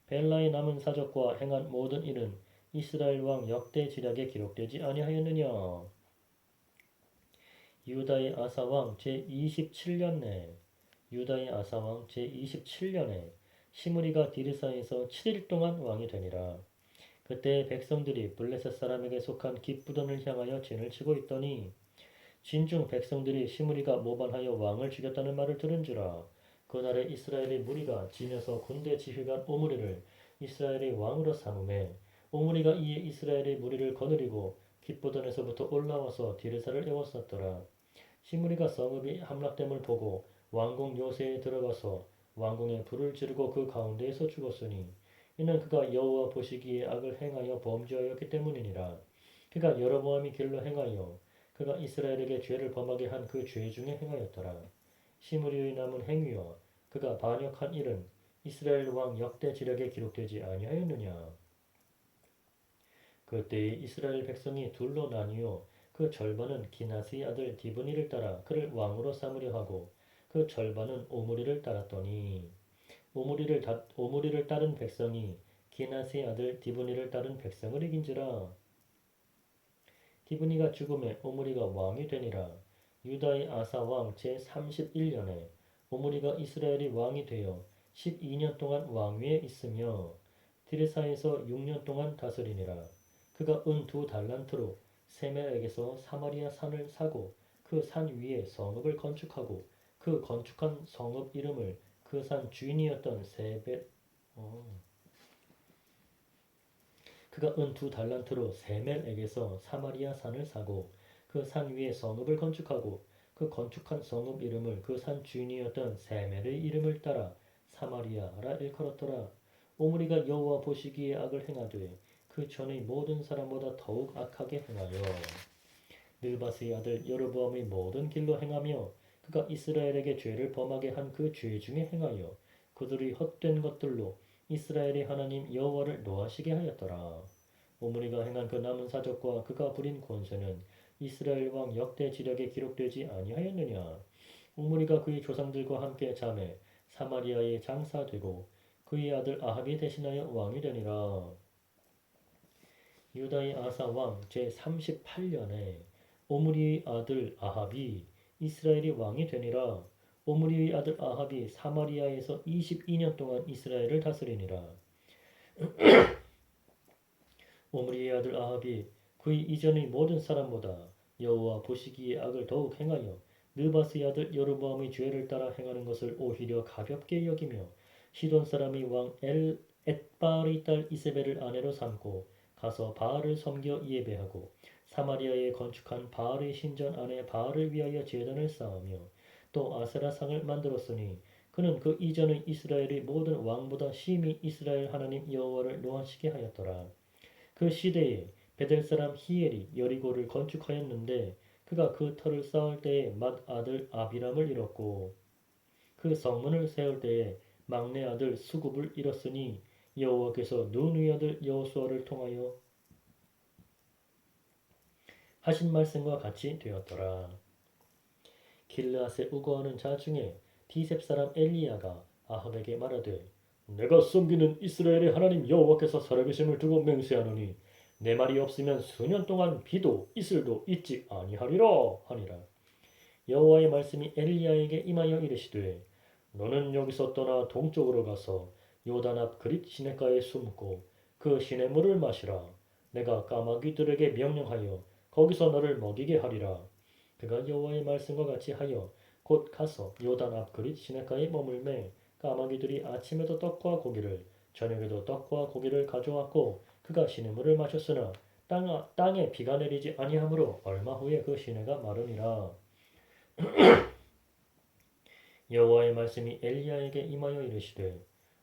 벨라의 남은 사적과 행한 모든 일은 이스라엘 왕 역대 지략에 기록되지 아니하였느냐. 유다의 아사 왕 제27년에 유다의 아사왕 제27년에 시므리가 디르사에서 7일 동안 왕이 되니라. 그때 백성들이 블레셋 사람에게 속한 깃부던을 향하여 진을 치고 있더니 진중 백성들이 시므리가 모반하여 왕을 죽였다는 말을 들은지라. 그날에 이스라엘의 무리가 진에서 군대 지휘관 오므리를 이스라엘의 왕으로 삼음해 오므리가 이에 이스라엘의 무리를 거느리고 깃부던에서부터 올라와서 디르사를 에워쌌더라. 시므리가 성읍이 함락됨을 보고 왕궁 요새에 들어가서 왕궁에 불을 지르고 그 가운데에서 죽었으니 이는 그가 여호와 보시기에 악을 행하여 범죄하였기 때문이니라. 그가 여로보암이 길로 행하여 그가 이스라엘에게 죄를 범하게 한 그 죄 중에 행하였더라. 시므리의 남은 행위와 그가 반역한 일은 이스라엘 왕 역대 지력에 기록되지 아니하였느냐. 그때에 이스라엘 백성이 둘로 나뉘어 그 절반은 기나스의 아들 디브니를 따라 그를 왕으로 삼으려 하고 그 절반은 오므리를 따랐더니 오므리를 따른 백성이 기나스의 아들 디브니를 따른 백성을 이긴지라. 디브니가 죽음에 오므리가 왕이 되니라. 유다의 아사 왕 제31년에 오므리가 이스라엘의 왕이 되어 12년 동안 왕위에 있으며 디르사에서 6년 동안 다스리니라. 그가 은 2달란트로 세멜에게서 사마리아 산을 사고 그 산 위에 성읍을 건축하고 그 건축한 성읍 이름을 그 산 주인이었던 그가 은 2달란트로 세멜에게서 사마리아 산을 사고 그 산 위에 성읍을 건축하고 그 건축한 성읍 이름을 그 산 주인이었던 세멜의 이름을 따라 사마리아라 일컬었더라. 오므리가 여호와 보시기에 악을 행하되 그 전의 모든 사람보다 더욱 악하게 행하여 느바스의 아들 여로보암의 모든 길로 행하며 그가 이스라엘에게 죄를 범하게 한 그 죄 중에 행하여 그들의 헛된 것들로 이스라엘의 하나님 여호와를 노하시게 하였더라. 오므리가 행한 그 남은 사적과 그가 부린 권세는 이스라엘 왕 역대 지력에 기록되지 아니하였느냐. 오므리가 그의 조상들과 함께 잠에 사마리아에 장사되고 그의 아들 아합이 대신하여 왕이 되니라. 유다의 아사 왕 제38년에 오므리의 아들 아합이 이스라엘의 왕이 되니라. 오므리의 아들 아합이 사마리아에서 22년 동안 이스라엘을 다스리니라. 오므리의 아들 아합이 그의 이전의 모든 사람보다 여호와 보시기에 악을 더욱 행하여 느바스의 아들 여로보암의 죄를 따라 행하는 것을 오히려 가볍게 여기며 시돈 사람의 왕 엣바알의 딸 이세벨을 아내로 삼고 가서 바알을 섬겨 예배하고 사마리아에 건축한 바알의 신전 안에 바알을 위하여 제단을 쌓으며 또 아세라상을 만들었으니 그는 그 이전의 이스라엘의 모든 왕보다 심히 이스라엘 하나님 여호와를 노하시게 하였더라. 그 시대에 베델 사람 히엘이 여리고를 건축하였는데 그가 그 터를 쌓을 때에 맏 아들 아비람을 잃었고 그 성문을 세울 때에 막내 아들 수굽을 잃었으니 여호와께서 눈의 아들 여호수아를 통하여 하신 말씀과 같이 되었더라. 길르앗에 우거하는 자 중에 디셉 사람 엘리야가 아합에게 말하되 내가 섬기는 이스라엘의 하나님 여호와께서 살아계심을 두고 맹세하노니 내 말이 없으면 수년 동안 비도 이슬도 있지 아니하리라 하니라. 여호와의 말씀이 엘리야에게 임하여 이르시되 너는 여기서 떠나 동쪽으로 가서 요단 앞 그릿 시냇가에 숨고 그 시냇물을 마시라. 내가 까마귀들에게 명령하여 거기서 너를 먹이게 하리라. 그가 여호와의 말씀과 같이 하여 곧 가서 요단 앞 그릿 시냇가에 머물매 까마귀들이 아침에도 떡과 고기를 저녁에도 떡과 고기를 가져왔고 그가 시냇물을 마셨으나 땅에 비가 내리지 아니하므로 얼마 후에 그 시내가 마르니라. 여호와의 말씀이 엘리야에게 임하여 이르시되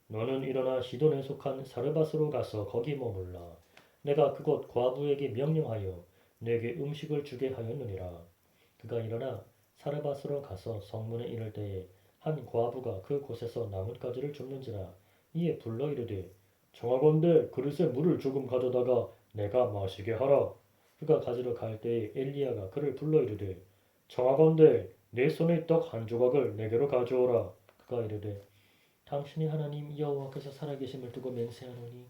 너는 일어나 시돈에 속한 사르밧으로 가서 거기 머물라. 내가 그곳 과부에게 명령하여 내게 음식을 주게 하였느니라. 그가 일어나 사르밧으로 가서 성문에 이를 때에 한 과부가 그 곳에서 나뭇가지를 줍는지라. 이에 불러 이르되 청하건대 그릇에 물을 조금 가져다가 내가 마시게 하라. 그가 가지러 갈 때에 엘리야가 그를 불러 이르되 청하건대 내 손에 떡 한 조각을 내게로 가져오라. 그가 이르되 당신의 하나님 여호와께서 살아계심을 두고 맹세하노니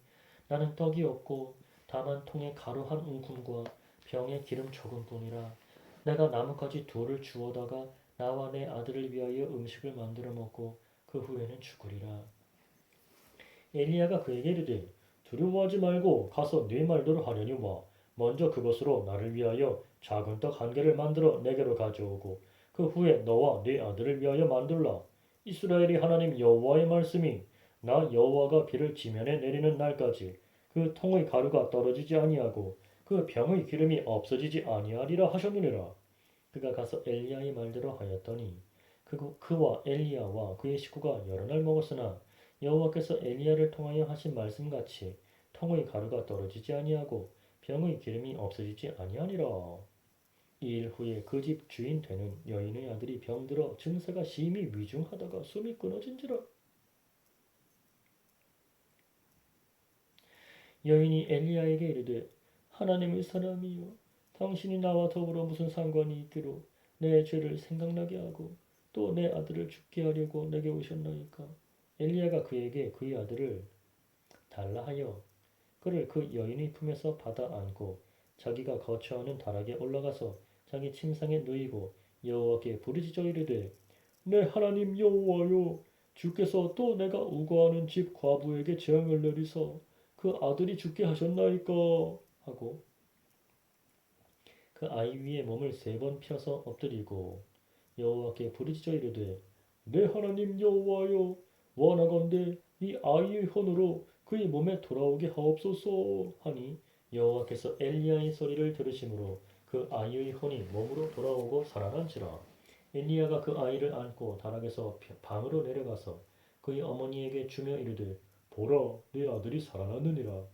나는 떡이 없고 다만 통에 가루 한 움큼과 병에 기름 조금뿐이라. 내가 나뭇가지 둘을 주워다가 나와 내 아들을 위하여 음식을 만들어 먹고 그 후에는 죽으리라. 엘리야가 그에게 이르되 두려워하지 말고 가서 네 말대로 하려니 와. 먼저 그것으로 나를 위하여 작은 떡 한 개를 만들어 내게로 가져오고 그 후에 너와 네 아들을 위하여 만들라. 이스라엘이 하나님 여호와의 말씀이 나 여호와가 비를 지면에 내리는 날까지 그 통의 가루가 떨어지지 아니하고 그 병의 기름이 없어지지 아니하리라 하셨느니라. 그가 가서 엘리야의 말대로 하였더니 그와 엘리야와 그의 식구가 여러 날 먹었으나 여호와께서 엘리야를 통하여 하신 말씀같이 통의 가루가 떨어지지 아니하고 병의 기름이 없어지지 아니하니라. 2일 후에 그 집 주인 되는 여인의 아들이 병들어 증세가 심히 위중하다가 숨이 끊어진지라. 여인이 엘리야에게 이르되 하나님의 사람이여 당신이 나와 더불어 무슨 상관이 있기로 내 죄를 생각나게 하고 또 내 아들을 죽게 하려고 내게 오셨나이까. 엘리야가 그에게 그의 아들을 달라 하여 그를 그 여인의 품에서 받아 안고 자기가 거처하는 다락에 올라가서 자기 침상에 누이고 여호와께 부르짖어 이르되 내 하나님 여호와여 주께서 또 내가 우거하는 집 과부에게 재앙을 내리사 그 아들이 죽게 하셨나이까 하고 그 아이 위에 몸을 3번 펴서 엎드리고 여호와께 부르짖어 이르되 내 하나님 여호와여 원하건대 이 아이의 혼으로 그의 몸에 돌아오게 하옵소서 하니 여호와께서 엘리야의 소리를 들으심으로 그 아이의 혼이 몸으로 돌아오고 살아난지라. 엘리야가 그 아이를 안고 다락에서 방으로 내려가서 그의 어머니에게 주며 이르되 보라 네 아들이 살아났느니라.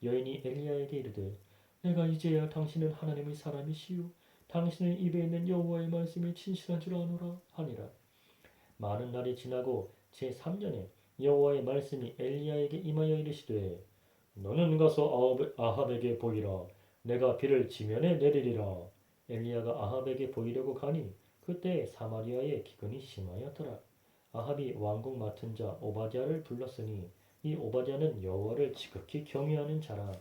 여인이 엘리야에게 이르되 내가 이제야 당신은 하나님의 사람이시요 당신의 입에 있는 여호와의 말씀이 진실한 줄 아노라 하니라. 많은 날이 지나고 제3년에 여호와의 말씀이 엘리야에게 임하여 이르시되 너는 가서 아합에게 보이라. 내가 비를 지면에 내리리라. 엘리야가 아합에게 보이려고 가니 그때 사마리아에 기근이 심하였더라. 아합이 왕국 맡은 자 오바댜를 불렀으니 이 오바댜는 여호와를 지극히 경외하는 자라.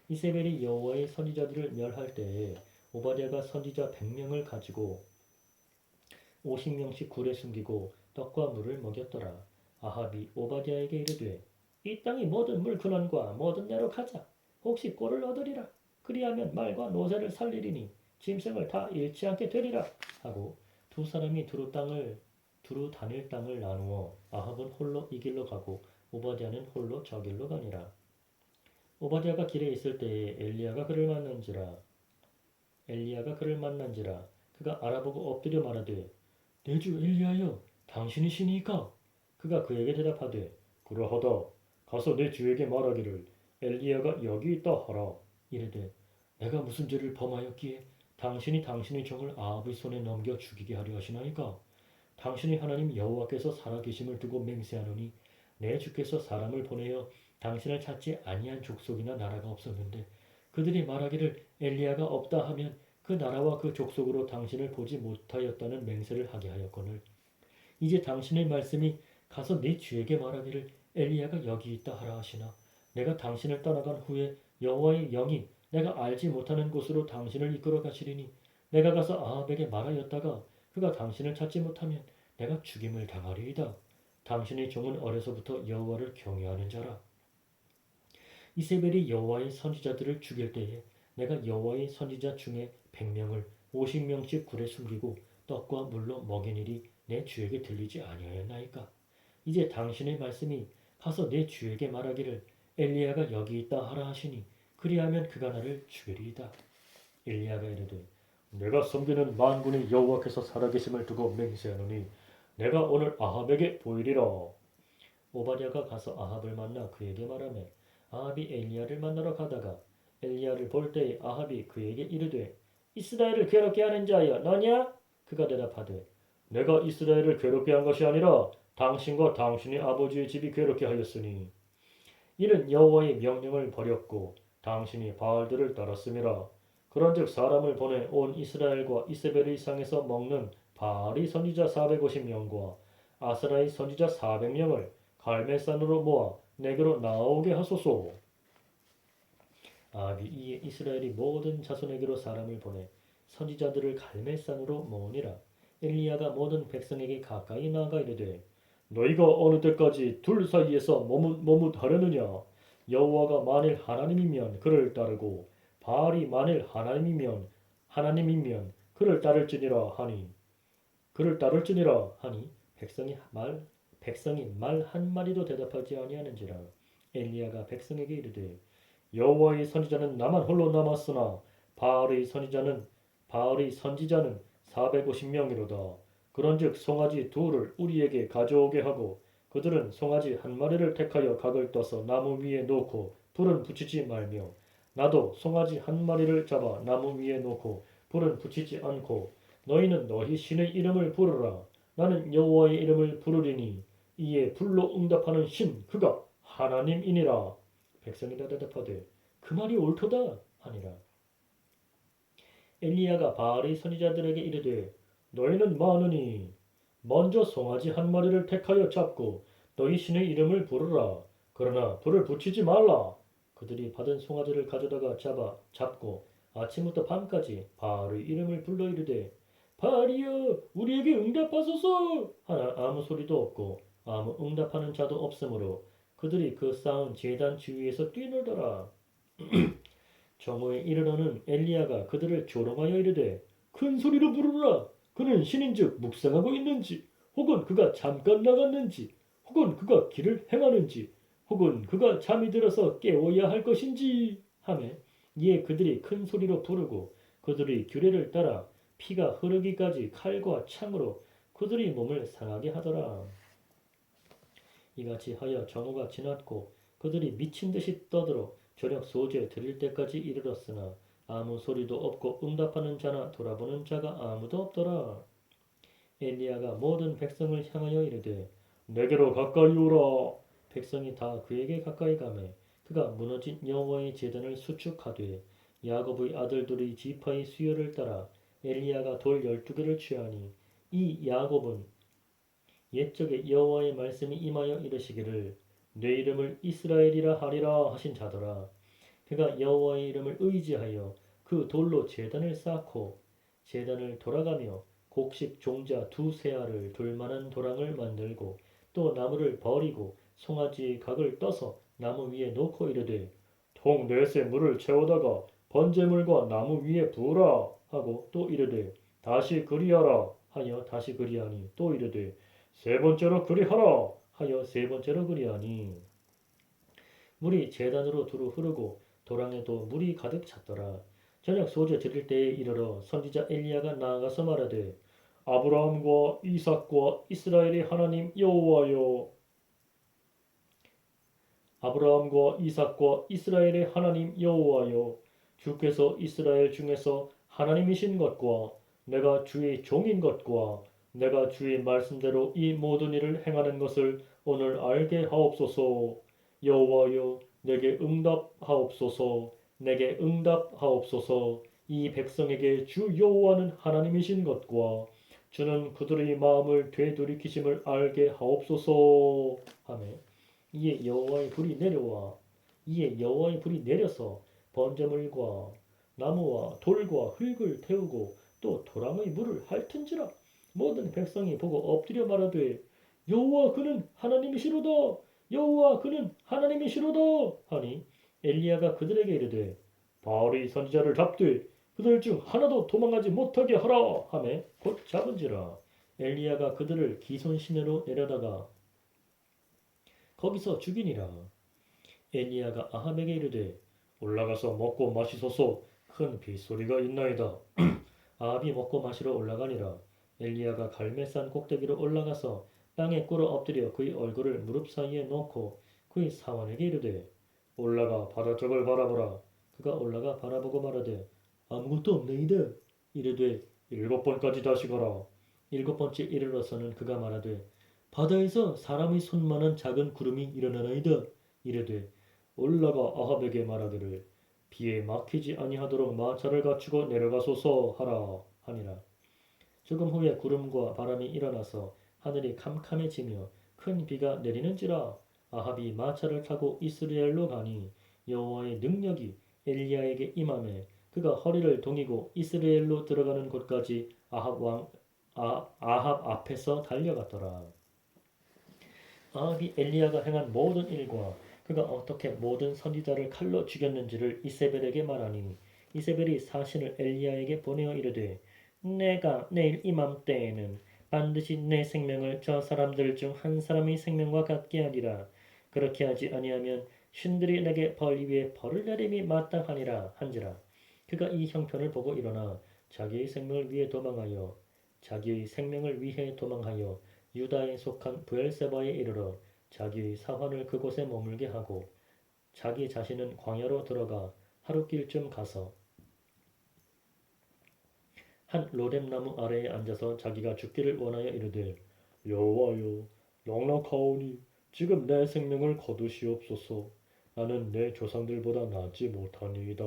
이세벨이 여호와의 선지자들을 멸할 때에 오바댜가 선지자 100명을 가지고 50명씩 굴에 숨기고 떡과 물을 먹였더라. 아합이 오바댜에게 이르되 이 땅이 모든 물근원과 모든 데로 가자. 혹시 꼴을 얻으리라. 그리하면 말과 노새를 살리리니 짐승을 다 잃지 않게 되리라 하고 두 사람이 두루 다닐 땅을 나누어 아합은 홀로 이 길로 가고 오바댜는 홀로 저 길로 가니라. 오바댜가 길에 있을 때에 엘리야가 그를 만난지라 그가 알아보고 엎드려 말하되 내 주 엘리야여 당신이시니까. 그가 그에게 대답하되 그러하다. 가서 내 주에게 말하기를 엘리야가 여기 있다 하라. 이르되 내가 무슨 죄를 범하였기에 당신이 당신의 종을 아합의 손에 넘겨 죽이게 하려 하시나이까. 당신이 하나님 여호와께서 살아계심을 두고 맹세하노니 내 주께서 사람을 보내어 당신을 찾지 아니한 족속이나 나라가 없었는데 그들이 말하기를 엘리야가 없다 하면 그 나라와 그 족속으로 당신을 보지 못하였다는 맹세를 하게 하였거늘 이제 당신의 말씀이 가서 네 주에게 말하기를 엘리야가 여기 있다 하라 하시나 내가 당신을 떠나간 후에 여호와의 영이 내가 알지 못하는 곳으로 당신을 이끌어 가시리니 내가 가서 아합에게 말하였다가 그가 당신을 찾지 못하면 내가 죽임을 당하리이다. 당신의 종은 어려서부터 여호와를 경외하는 자라. 이세벨이 여호와의 선지자들을 죽일 때에 내가 여호와의 선지자 중에 100명을 50명씩 굴에 숨기고 떡과 물로 먹인 일이 내 주에게 들리지 아니하였나이까. 이제 당신의 말씀이 가서 내 주에게 말하기를 엘리야가 여기 있다 하라 하시니 그리하면 그가 나를 죽이리이다. 엘리야가 이르되 내가 섬기는 만군의 여호와께서 살아계심을 두고 맹세하노니 내가 오늘 아합에게 보이리라. 오바댜가 가서 아합을 만나 그에게 말하매 아합이 엘리야를 만나러 가다가 엘리야를 볼 때에 아합이 그에게 이르되 이스라엘을 괴롭게 하는 자여 너냐? 그가 대답하되 내가 이스라엘을 괴롭게 한 것이 아니라 당신과 당신의 아버지의 집이 괴롭게 하였으니 이는 여호와의 명령을 버렸고 당신이 바알들을 따랐음이라. 그런즉 사람을 보내 온 이스라엘과 이세벨의 상에서 먹는 바알의 선지자 450명과 아스라의 선지자 400명을 갈멜산으로 모아 내게로 나오게 하소서. 아합이 이에 이스라엘이 모든 자손에게로 사람을 보내 선지자들을 갈멜산으로 모으니라. 엘리야가 모든 백성에게 가까이 나아가 이르되 너희가 어느 때까지 둘 사이에서 머뭇하려느냐. 여호와가 만일 하나님이면 그를 따르고 바알이 만일 하나님이면 그를 따를지니라 하니 백성이 말 한마디도 대답하지 아니하는지라. 엘리야가 백성에게 이르되 여호와의 선지자는 나만 홀로 남았으나 바알의 선지자는 450명이로다. 그런즉 송아지 둘을 우리에게 가져오게 하고 그들은 송아지 한 마리를 택하여 각을 떠서 나무 위에 놓고 불은 붙이지 말며 나도 송아지 한 마리를 잡아 나무 위에 놓고 불은 붙이지 않고 너희는 너희 신의 이름을 부르라. 나는 여호와의 이름을 부르리니 이에 불로 응답하는 신 그가 하나님이니라. 백성이 대답하되 그 말이 옳도다 하니라. 엘리야가 바알의 선지자들에게 이르되 너희는 많으니 먼저 송아지 한 마리를 택하여 잡고 너희 신의 이름을 부르라. 그러나 불을 붙이지 말라. 그들이 받은 송아지를 가져다가 잡고 아침부터 밤까지 바알의 이름을 불러 이르되 바알이여 우리에게 응답하소서 하나 아무 소리도 없고 아무 응답하는 자도 없으므로 그들이 그 쌓은 제단 주위에서 뛰놀더라. 정오에 이르러는 엘리야가 그들을 조롱하여 이르되 큰 소리로 부르라. 그는 신인즉 묵상하고 있는지 혹은 그가 잠깐 나갔는지 혹은 그가 길을 행하는지 혹은 그가 잠이 들어서 깨워야 할 것인지 하매 이에 그들이 큰 소리로 부르고 그들의 규례를 따라 피가 흐르기까지 칼과 창으로 그들의 몸을 상하게 하더라. 이같이 하여 정오가 지났고 그들이 미친 듯이 떠들어 저녁 소재 드릴 때까지 이르렀으나 아무 소리도 없고 응답하는 자나 돌아보는 자가 아무도 없더라. 엘리야가 모든 백성을 향하여 이르되 내게로 가까이 오라. 백성이 다 그에게 가까이 가매 그가 무너진 여호와의 제단을 수축하되 야곱의 아들들의 지파의 수요를 따라 엘리야가 돌 12개를 취하니 이 야곱은 옛적에 여호와의 말씀이 임하여 이르시기를 내 이름을 이스라엘이라 하리라 하신 자더라. 그가 여호와의 이름을 의지하여 그 돌로 제단을 쌓고 제단을 돌아가며 곡식 종자 2세알을 둘만한 도랑을 만들고 또 나무를 버리고 송아지의 각을 떠서 나무 위에 놓고 이르되 통 4새 물을 채우다가 번제물과 나무 위에 부으라 하고 또 이르되 다시 그리하라 하여 다시 그리하니 또 이르되 세 번째로 그리하라 하여 세 번째로 그리하니 물이 제단으로 두루 흐르고 도랑에도 물이 가득 찼더라. 저녁 소재 드릴 때에 이르러 선지자 엘리야가 나아가서 말하되 아브라함과 이삭과 이스라엘의 하나님 여호와여 아브라함과 이삭과 이스라엘의 하나님 여호와여 주께서 이스라엘 중에서 하나님이신 것과 내가 주의 종인 것과 내가 주의 말씀대로 이 모든 일을 행하는 것을 오늘 알게 하옵소서. 여호와여 내게 응답하옵소서. 내게 응답하옵소서. 이 백성에게 주 여호와는 하나님이신 것과 주는 그들의 마음을 되돌이키심을 알게 하옵소서 하매 이에 여호와의 불이 내려서 번제물과 나무와 돌과 흙을 태우고 또 도랑의 물을 핥은지라. 모든 백성이 보고 엎드려 말하되 여호와 그는 하나님이시로다. 여호와 그는 하나님이시로다 하니 엘리야가 그들에게 이르되 바알의 선지자를 잡되 그들 중 하나도 도망하지 못하게 하라 하매 곧 잡은지라. 엘리야가 그들을 기손 시내로 내려다가 거기서 죽이니라. 엘리야가 아합에게 이르되 올라가서 먹고 마시소서. 큰 빗소리가 있나이다. 아합이 먹고 마시러 올라가니라. 엘리야가 갈멜산 꼭대기로 올라가서 땅에 꿇어 엎드려 그의 얼굴을 무릎 사이에 놓고 그의 사환에게 이르되 올라가 바다쪽을 바라보라. 그가 올라가 바라보고 말하되 아무것도 없나이다. 이르되 7번까지 다시 가라. 7번째 이르러서는 그가 말하되 바다에서 사람의 손만한 작은 구름이 일어나나이다. 이르되 올라가 아합에게 말하기를 비에 막히지 아니하도록 마차를 갖추고 내려가소서 하라 하니라. 조금 후에 구름과 바람이 일어나서 하늘이 캄캄해지며 큰 비가 내리는지라. 아합이 마차를 타고 이스라엘로 가니 여호와의 능력이 엘리야에게 임하매 그가 허리를 동이고 이스라엘로 들어가는 곳까지 아합 아합 앞에서 달려갔더라. 아합이 엘리야가 행한 모든 일과 그가 어떻게 모든 선지자를 칼로 죽였는지를 이세벨에게 말하니 이세벨이 사신을 엘리야에게 보내어 이르되 내가 내일 이맘때에는 반드시 내 생명을 저 사람들 중 한 사람의 생명과 같게 하리라. 그렇게 하지 아니하면 신들이 내게 벌 위에 벌을 내림이 마땅하니라 한지라. 그가 이 형편을 보고 일어나 자기의 생명을 위해 도망하여 유다에 속한 브엘세바에 이르러 자기의 사환을 그곳에 머물게 하고 자기 자신은 광야로 들어가 하룻길쯤 가서 한 로뎀나무 아래에 앉아서 자기가 죽기를 원하여 이르되 여호와여 영락하오니 지금 내 생명을 거두시옵소서. 나는 내 조상들보다 낫지 못하니이다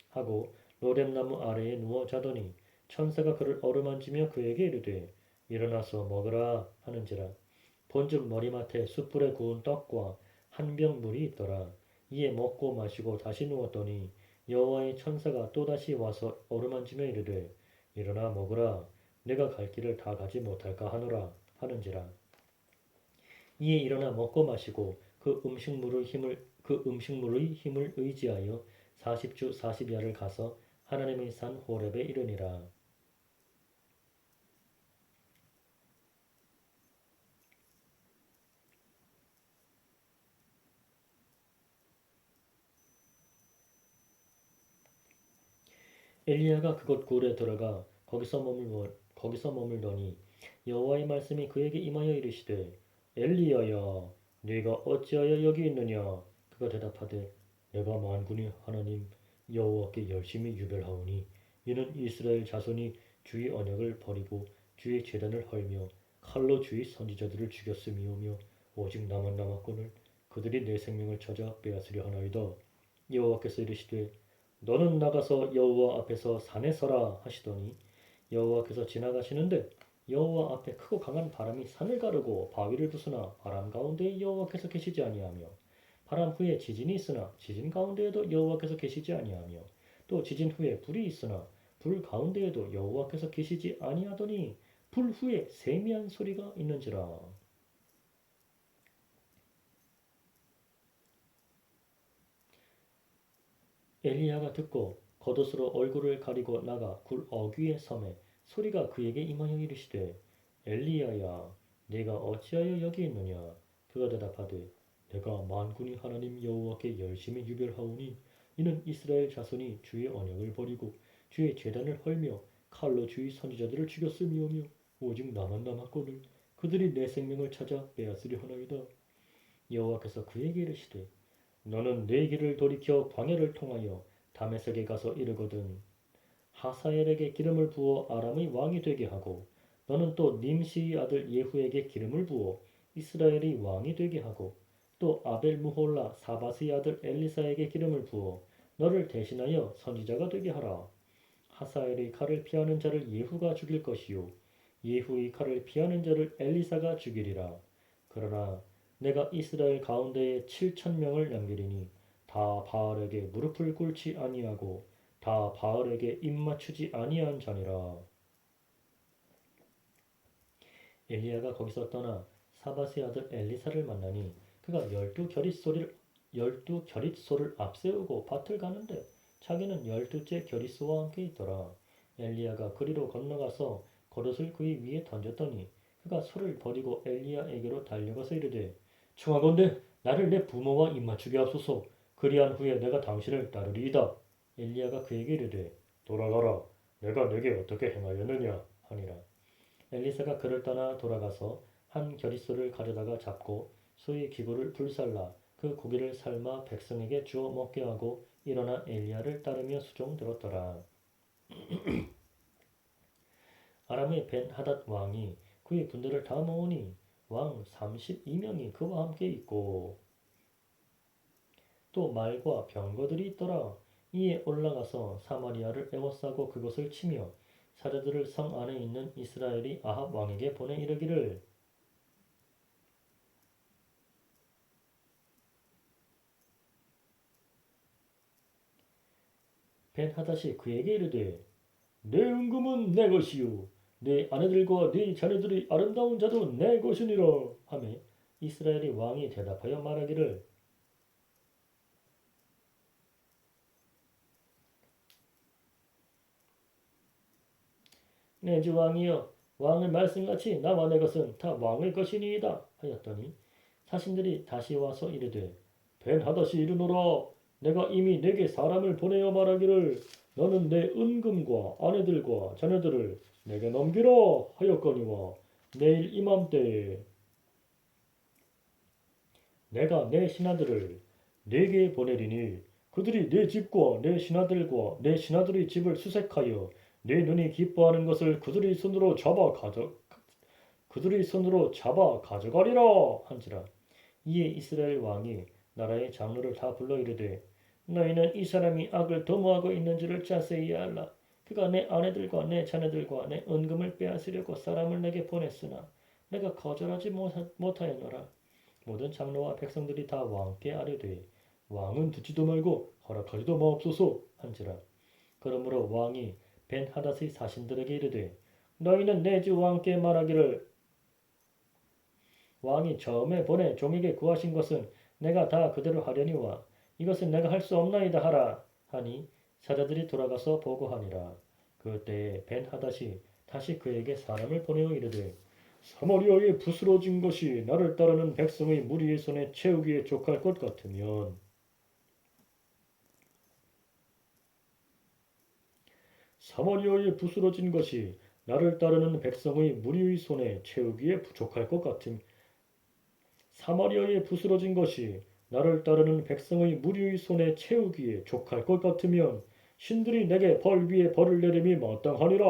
하고 로뎀나무 아래에 누워 자더니 천사가 그를 어루만지며 그에게 이르되 일어나서 먹으라 하는지라. 본즉 머리맡에 숯불에 구운 떡과 한 병 물이 있더라. 이에 먹고 마시고 다시 누웠더니 여호와의 천사가 또다시 와서 어루만지며 이르되 일어나 먹으라. 내가 갈 길을 다 가지 못할까 하노라 하는지라. 이에 일어나 먹고 마시고 그 음식물의 힘을 의지하여 40주 40야를 가서 하나님의 산 호렙에 이르니라. 엘리야가 그곳 굴에 들어가 거기서 머물더니 여호와의 말씀이 그에게 임하여 이르시되 엘리야야 네가 어찌하여 여기 있느냐. 그가 대답하되 내가 만군의 하나님 여호와께 열심히 유별하오니 이는 이스라엘 자손이 주의 언약을 버리고 주의 제단을 헐며 칼로 주의 선지자들을 죽였음이오며 오직 나만 남았거늘 그들이 내 생명을 찾아 빼앗으려 하나이다. 여호와께서 이르시되 너는 나가서 여호와 앞에서 산에 서라 하시더니 여호와께서 지나가시는데 여호와 앞에 크고 강한 바람이 산을 가르고 바위를 부수나 바람 가운데에 여호와께서 계시지 아니하며 바람 후에 지진이 있으나 지진 가운데에도 여호와께서 계시지 아니하며 또 지진 후에 불이 있으나 불 가운데에도 여호와께서 계시지 아니하더니 불 후에 세미한 소리가 있는지라. 엘리야가 듣고 겉옷으로 얼굴을 가리고 나가 굴 어귀에 섬에 소리가 그에게 임하여 이르시되 엘리야야 네가 어찌하여 여기 있느냐. 그가 대답하되 내가 만군의 하나님 여호와께 열심히 유별하오니 이는 이스라엘 자손이 주의 언약을 버리고 주의 제단을 헐며 칼로 주의 선지자들을 죽였음이오며 오직 나만 남았거늘 그들이 내 생명을 찾아 빼앗으려 하나이다. 여호와께서 그에게 이르시되 너는 내 길을 돌이켜 광야를 통하여 다메섹에 가서 이르거든 하사엘에게 기름을 부어 아람의 왕이 되게 하고 너는 또 님시의 아들 예후에게 기름을 부어 이스라엘의 왕이 되게 하고 또 아벨 무홀라 사바스의 아들 엘리사에게 기름을 부어 너를 대신하여 선지자가 되게 하라. 하사엘의 칼을 피하는 자를 예후가 죽일 것이요 예후의 칼을 피하는 자를 엘리사가 죽이리라. 그러나 내가 이스라엘 가운데에 7,000명을 남기리니 다 바알에게 무릎을 꿇지 아니하고 다 바알에게 입맞추지 아니한 자니라. 엘리야가 거기서 떠나 사밧의 아들 엘리사를 만나니 그가 열두 겨릿소를 앞세우고 밭을 가는데 자기는 12째 겨릿소와 함께 있더라. 엘리야가 그리로 건너가서 겉옷을 그의 위에 던졌더니 그가 소를 버리고 엘리야에게로 달려가서 이르되 청하건대 나를 내 부모와 입맞추게 하소서. 그리한 후에 내가 당신을 따르리이다. 엘리야가 그에게 이르되 돌아가라. 내가 내게 어떻게 행하였느냐 하니라. 엘리사가 그를 떠나 돌아가서 한 겨릿소를 가져다가 잡고 소의 기구를 불살라 그 고기를 삶아 백성에게 주어 먹게 하고 일어나 엘리야를 따르며 수종들었더라. 아람의 벤하닷 왕이 그의 군대를 다 모으니 왕 32명이 그와 함께 있고 또 말과 병거들이 있더라. 이에 올라가서 사마리아를 에워싸고 그것을 치며 사자들을 성 안에 있는 이스라엘이 아합 왕에게 보내 이르기를 벤하닷이 그에게 이르되 내 은금은 내 것이요 네 아내들과 네 자녀들이 아름다운 자도 내 것이니라 하며 이스라엘의 왕이 대답하여 말하기를 내 주 왕이여 왕의 말씀같이 나와 내 것은 다 왕의 것이니이다 하였더니 사신들이 다시 와서 이르되 벤하닷이 이르노라 내가 이미 내게 사람을 보내어 말하기를 너는 내 은금과 아내들과 자녀들을 내게 넘기라 하였거니와 내일 이맘때에 내가 내 신하들을 네게 보내리니 그들이 내 집과 내 신하들과 내 신하들의 집을 수색하여 내 눈이 기뻐하는 것을 그들의 손으로 잡아 가져가리라 한지라. 이에 이스라엘 왕이 나라의 장로를 다 불러 이르되 너희는 이 사람이 악을 도모하고 있는지를 자세히 알라. 그가 내 아내들과 내 자녀들과 내 은금을 빼앗으려고 사람을 내게 보냈으나 내가 거절하지 못하였노라. 모든 장로와 백성들이 다 왕께 아뢰되 왕은 듣지도 말고 허락하지도 마옵소서 한지라. 그러므로 왕이 벤하닷의 사신들에게 이르되 너희는 내 주 왕께 말하기를 왕이 처음에 보내 종에게 구하신 것은 내가 다 그대로 하려니와 이것은 내가 할 수 없나이다 하라 하니 사자들이 돌아가서 보고하니라. 그때에 벤하닷이 다시 그에게 사람을 보내어 이르되 사마리아에 부스러진 것이 나를 따르는 백성의 무리의 손에 채우기에 족할 것 같으면 사마리아에 부스러진 것이 나를 따르는 백성의 무리의 손에 채우기에 부족할 것 같음 사마리아에 부스러진 것이 나를 따르는 백성의 무리의 손에 채우기에 족할 것 같으면 신들이 내게 벌 위에 벌을 내림이 마땅하니라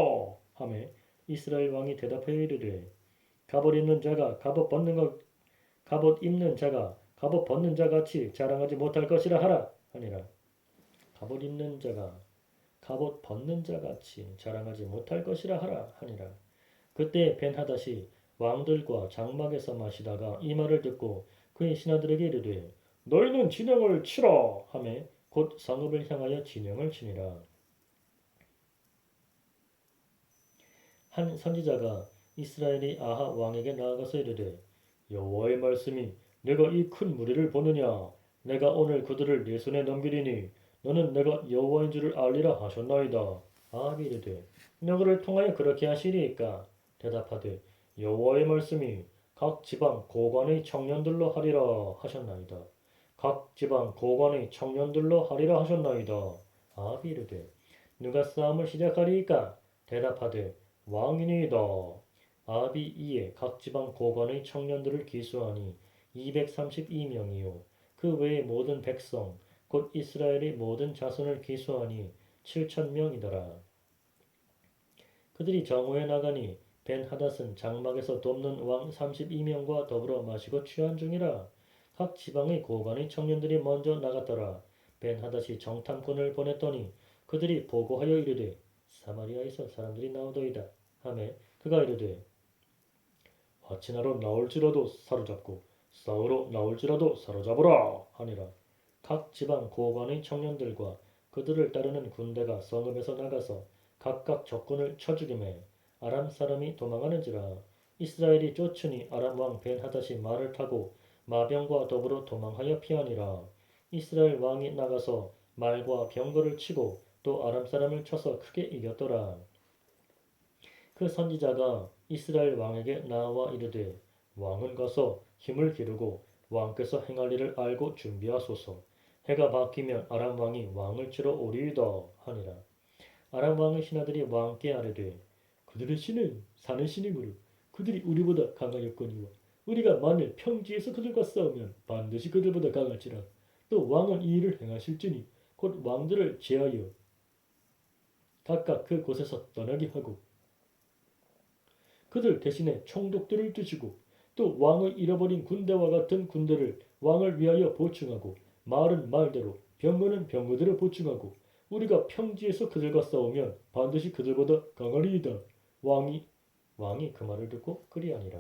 하매 이스라엘 왕이 대답하여 이르되 갑옷 입는 자가 갑옷 벗는 자 같이 자랑하지 못할 것이라 하라 하니라. 갑옷 입는 자가 갑옷 벗는 자 같이 자랑하지 못할 것이라 하라 하니라. 그때 벤하닷이 왕들과 장막에서 마시다가 이 말을 듣고 그의 신하들에게 이르되 너희는 진영을 치라 하매 곧 성읍을 향하여 진영을 치니라. 한 선지자가 이스라엘의 아하 왕에게 나아가서 이르되 여호와의 말씀이 내가 이 큰 무리를 보느냐 내가 오늘 그들을 내 손에 넘기리니 너는 내가 여호와인 줄을 알리라 하셨나이다. 아합이 이르되 너그를 통하여 그렇게 하시리이까 대답하되 여호와의 말씀이 각 지방 고관의 청년들로 하리라 하셨나이다. 각 지방 고관의 청년들로 하리라 하셨나이다. 아합이 이르되 누가 싸움을 시작하리이까 대답하되 왕이니이다. 아합이 이에 각 지방 고관의 청년들을 기수하니 232명이요 그 외의 모든 백성 곧 이스라엘의 모든 자손을 기수하니 7,000명이더라. 그들이 정오에 나가니 벤하닷은 장막에서 돕는 왕 32명과 더불어 마시고 취한 중이라. 각 지방의 고관의 청년들이 먼저 나갔더라. 벤하닷이 정탐꾼을 보냈더니 그들이 보고하여 이르되 사마리아에서 사람들이 나오더이다 하매 그가 이르되 화친하러 나올지라도 사로잡고 싸우러 나올지라도 사로잡으라 하니라. 각 지방 고관의 청년들과 그들을 따르는 군대가 성읍에서 나가서 각각 적군을 쳐 죽이매 아람 사람이 도망하는지라. 이스라엘이 쫓으니 아람 왕 벤하닷이 말을 타고 마병과 더불어 도망하여 피하니라. 이스라엘 왕이 나가서 말과 병거를 치고 또 아람 사람을 쳐서 크게 이겼더라. 그 선지자가 이스라엘 왕에게 나와 이르되 왕은 가서 힘을 기르고 왕께서 행할 일을 알고 준비하소서. 해가 바뀌면 아람 왕이 왕을 치러 오리이다 하니라. 아람 왕의 신하들이 왕께 아뢰되 그들의 신은 사는 신이므로 그들이 우리보다 강하였거니와 우리가 만일 평지에서 그들과 싸우면 반드시 그들보다 강할지라. 또 왕은 이 일을 행하실지니 곧 왕들을 제하여 각각 그 곳에서 떠나게 하고 그들 대신에 총독들을 두시고 또 왕의 잃어버린 군대와 같은 군대를 왕을 위하여 보충하고 말은 말대로 병거는 병거대로 보충하고 우리가 평지에서 그들과 싸우면 반드시 그들보다 강하리이다. 왕이 그 말을 듣고 그리하니라.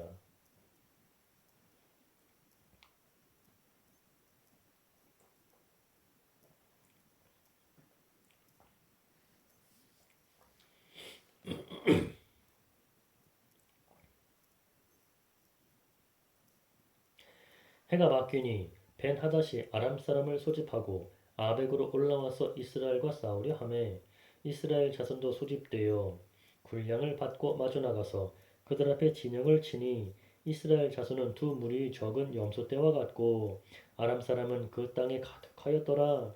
해가 바뀌니 벤하닷이 아람 사람을 소집하고 아벡으로 올라와서 이스라엘과 싸우려 하매 이스라엘 자손도 소집되어 군량을 받고 마주 나가서 그들 앞에 진영을 치니 이스라엘 자손은 두 무리의 적은 염소 떼와 같고 아람 사람은 그 땅에 가득하였더라.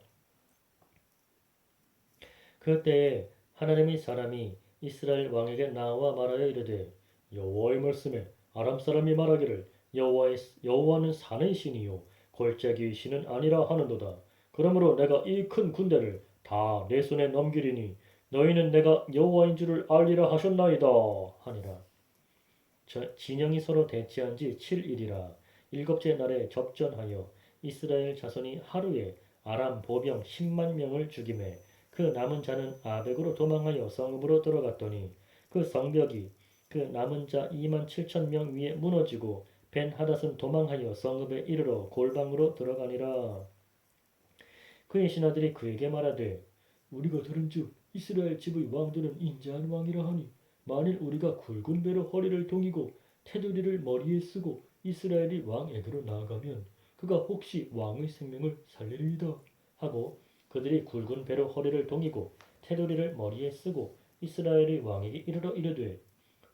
그때에 하나님의 사람이 이스라엘 왕에게 나와 말하여 이르되 여호와의 말씀에 아람 사람이 말하기를 여호와는 사는 신이요 골짜기의 신은 아니라 하는도다. 그러므로 내가 이 큰 군대를 다 내 손에 넘기리니 너희는 내가 여호와인 줄을 알리라 하셨나이다 하니라. 진영이 서로 대치한 지 7일이라 일곱째 날에 접전하여 이스라엘 자손이 하루에 아람 보병 10만 명을 죽이매 그 남은 자는 아벡으로 도망하여 성읍으로 들어갔더니 그 성벽이 그 남은 자 2만 7천 명 위에 무너지고 벤하닷은 도망하여 성읍에 이르러 골방으로 들어가니라. 그의 신하들이 그에게 말하되 우리가 들은즉 이스라엘 집의 왕들은 인자한 왕이라 하니 만일 우리가 굵은 배로 허리를 동이고 테두리를 머리에 쓰고 이스라엘이 왕에게로 나아가면 그가 혹시 왕의 생명을 살리리이다 하고 그들이 굵은 배로 허리를 동이고 테두리를 머리에 쓰고 이스라엘의 왕에게 이르러 이르되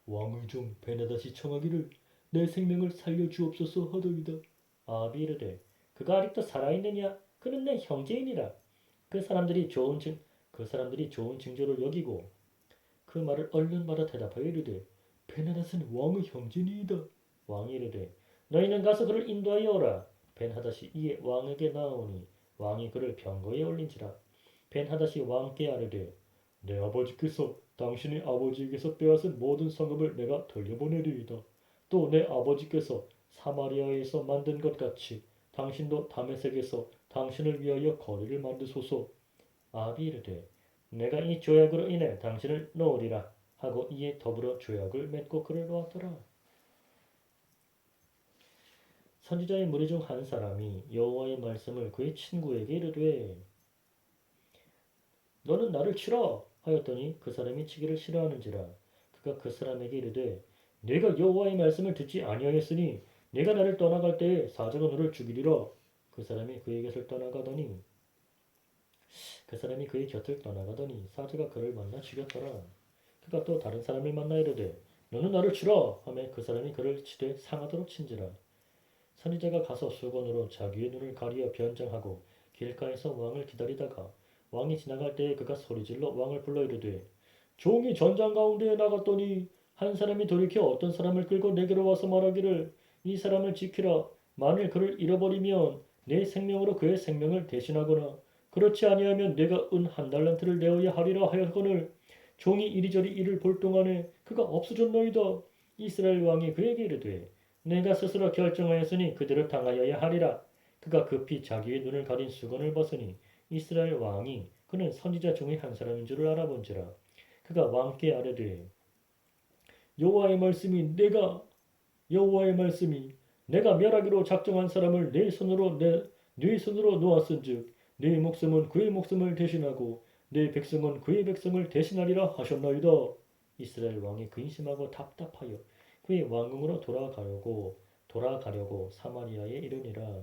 왕의 종 베나다시 청하기를 내 생명을 살려주옵소서 하더이다. 아합이 이르되 그가 아직도 살아있느냐? 그는 내 형제이니라. 그 사람들이 좋은 징조를 여기고 그 말을 얼른 받아 대답하여 이르되 베나닷은 왕의 형제니이다. 왕이 이르되 너희는 가서 그를 인도하여 오라. 벤하닷이 이에 왕에게 나오니 왕이 그를 병거에 올린지라. 벤하닷이 왕께 아뢰되 내 아버지께서 당신의 아버지에게서 빼앗은 모든 성읍을 내가 돌려보내리이다. 또 내 아버지께서 사마리아에서 만든 것 같이 당신도 다메섹에서 당신을 위하여 거리를 만드소서. 아합이 이르되 내가 이 조약으로 인해 당신을 놓으리라 하고 이에 더불어 조약을 맺고 그를 놓았더라. 선지자의 무리 중 한 사람이 여호와의 말씀을 그의 친구에게 이르되 너는 나를 치라 하였더니 그 사람이 치기를 싫어하는지라. 그가 그 사람에게 이르되 내가 여호와의 말씀을 듣지 아니하였으니 내가 나를 떠나갈 때에 사자가 너를 죽이리라. 그 사람이 그의 곁을 떠나가더니 사자가 그를 만나 죽였더라. 그가 또 다른 사람을 만나 이르되 너는 나를 치라 하매 그 사람이 그를 치되 상하도록 친지라. 선지자가 가서 수건으로 자기의 눈을 가리어 변장하고 길가에서 왕을 기다리다가 왕이 지나갈 때에 그가 소리질러 왕을 불러 이르되 종이 전장 가운데에 나갔더니 한 사람이 돌이켜 어떤 사람을 끌고 내게로 와서 말하기를 이 사람을 지키라. 만일 그를 잃어버리면 내 생명으로 그의 생명을 대신하거나 그렇지 아니하면 내가 은 한 달란트를 내어야 하리라 하였거늘 종이 이리저리 이를 볼 동안에 그가 없어졌나이다. 이스라엘 왕이 그에게 이르되 내가 스스로 결정하였으니 그대로 당하여야 하리라. 그가 급히 자기의 눈을 가린 수건을 벗으니 이스라엘 왕이 그는 선지자 중의 한 사람인 줄을 알아본지라. 그가 왕께 아뢰되 여호와의 말씀이 내가 멸하기로 작정한 사람을 네 손으로 놓았은즉 네 목숨은 그의 목숨을 대신하고 내 백성은 그의 백성을 대신하리라 하셨나이다. 이스라엘 왕이 근심하고 답답하여 그의 왕궁으로 돌아가려고 사마리아에 이르니라.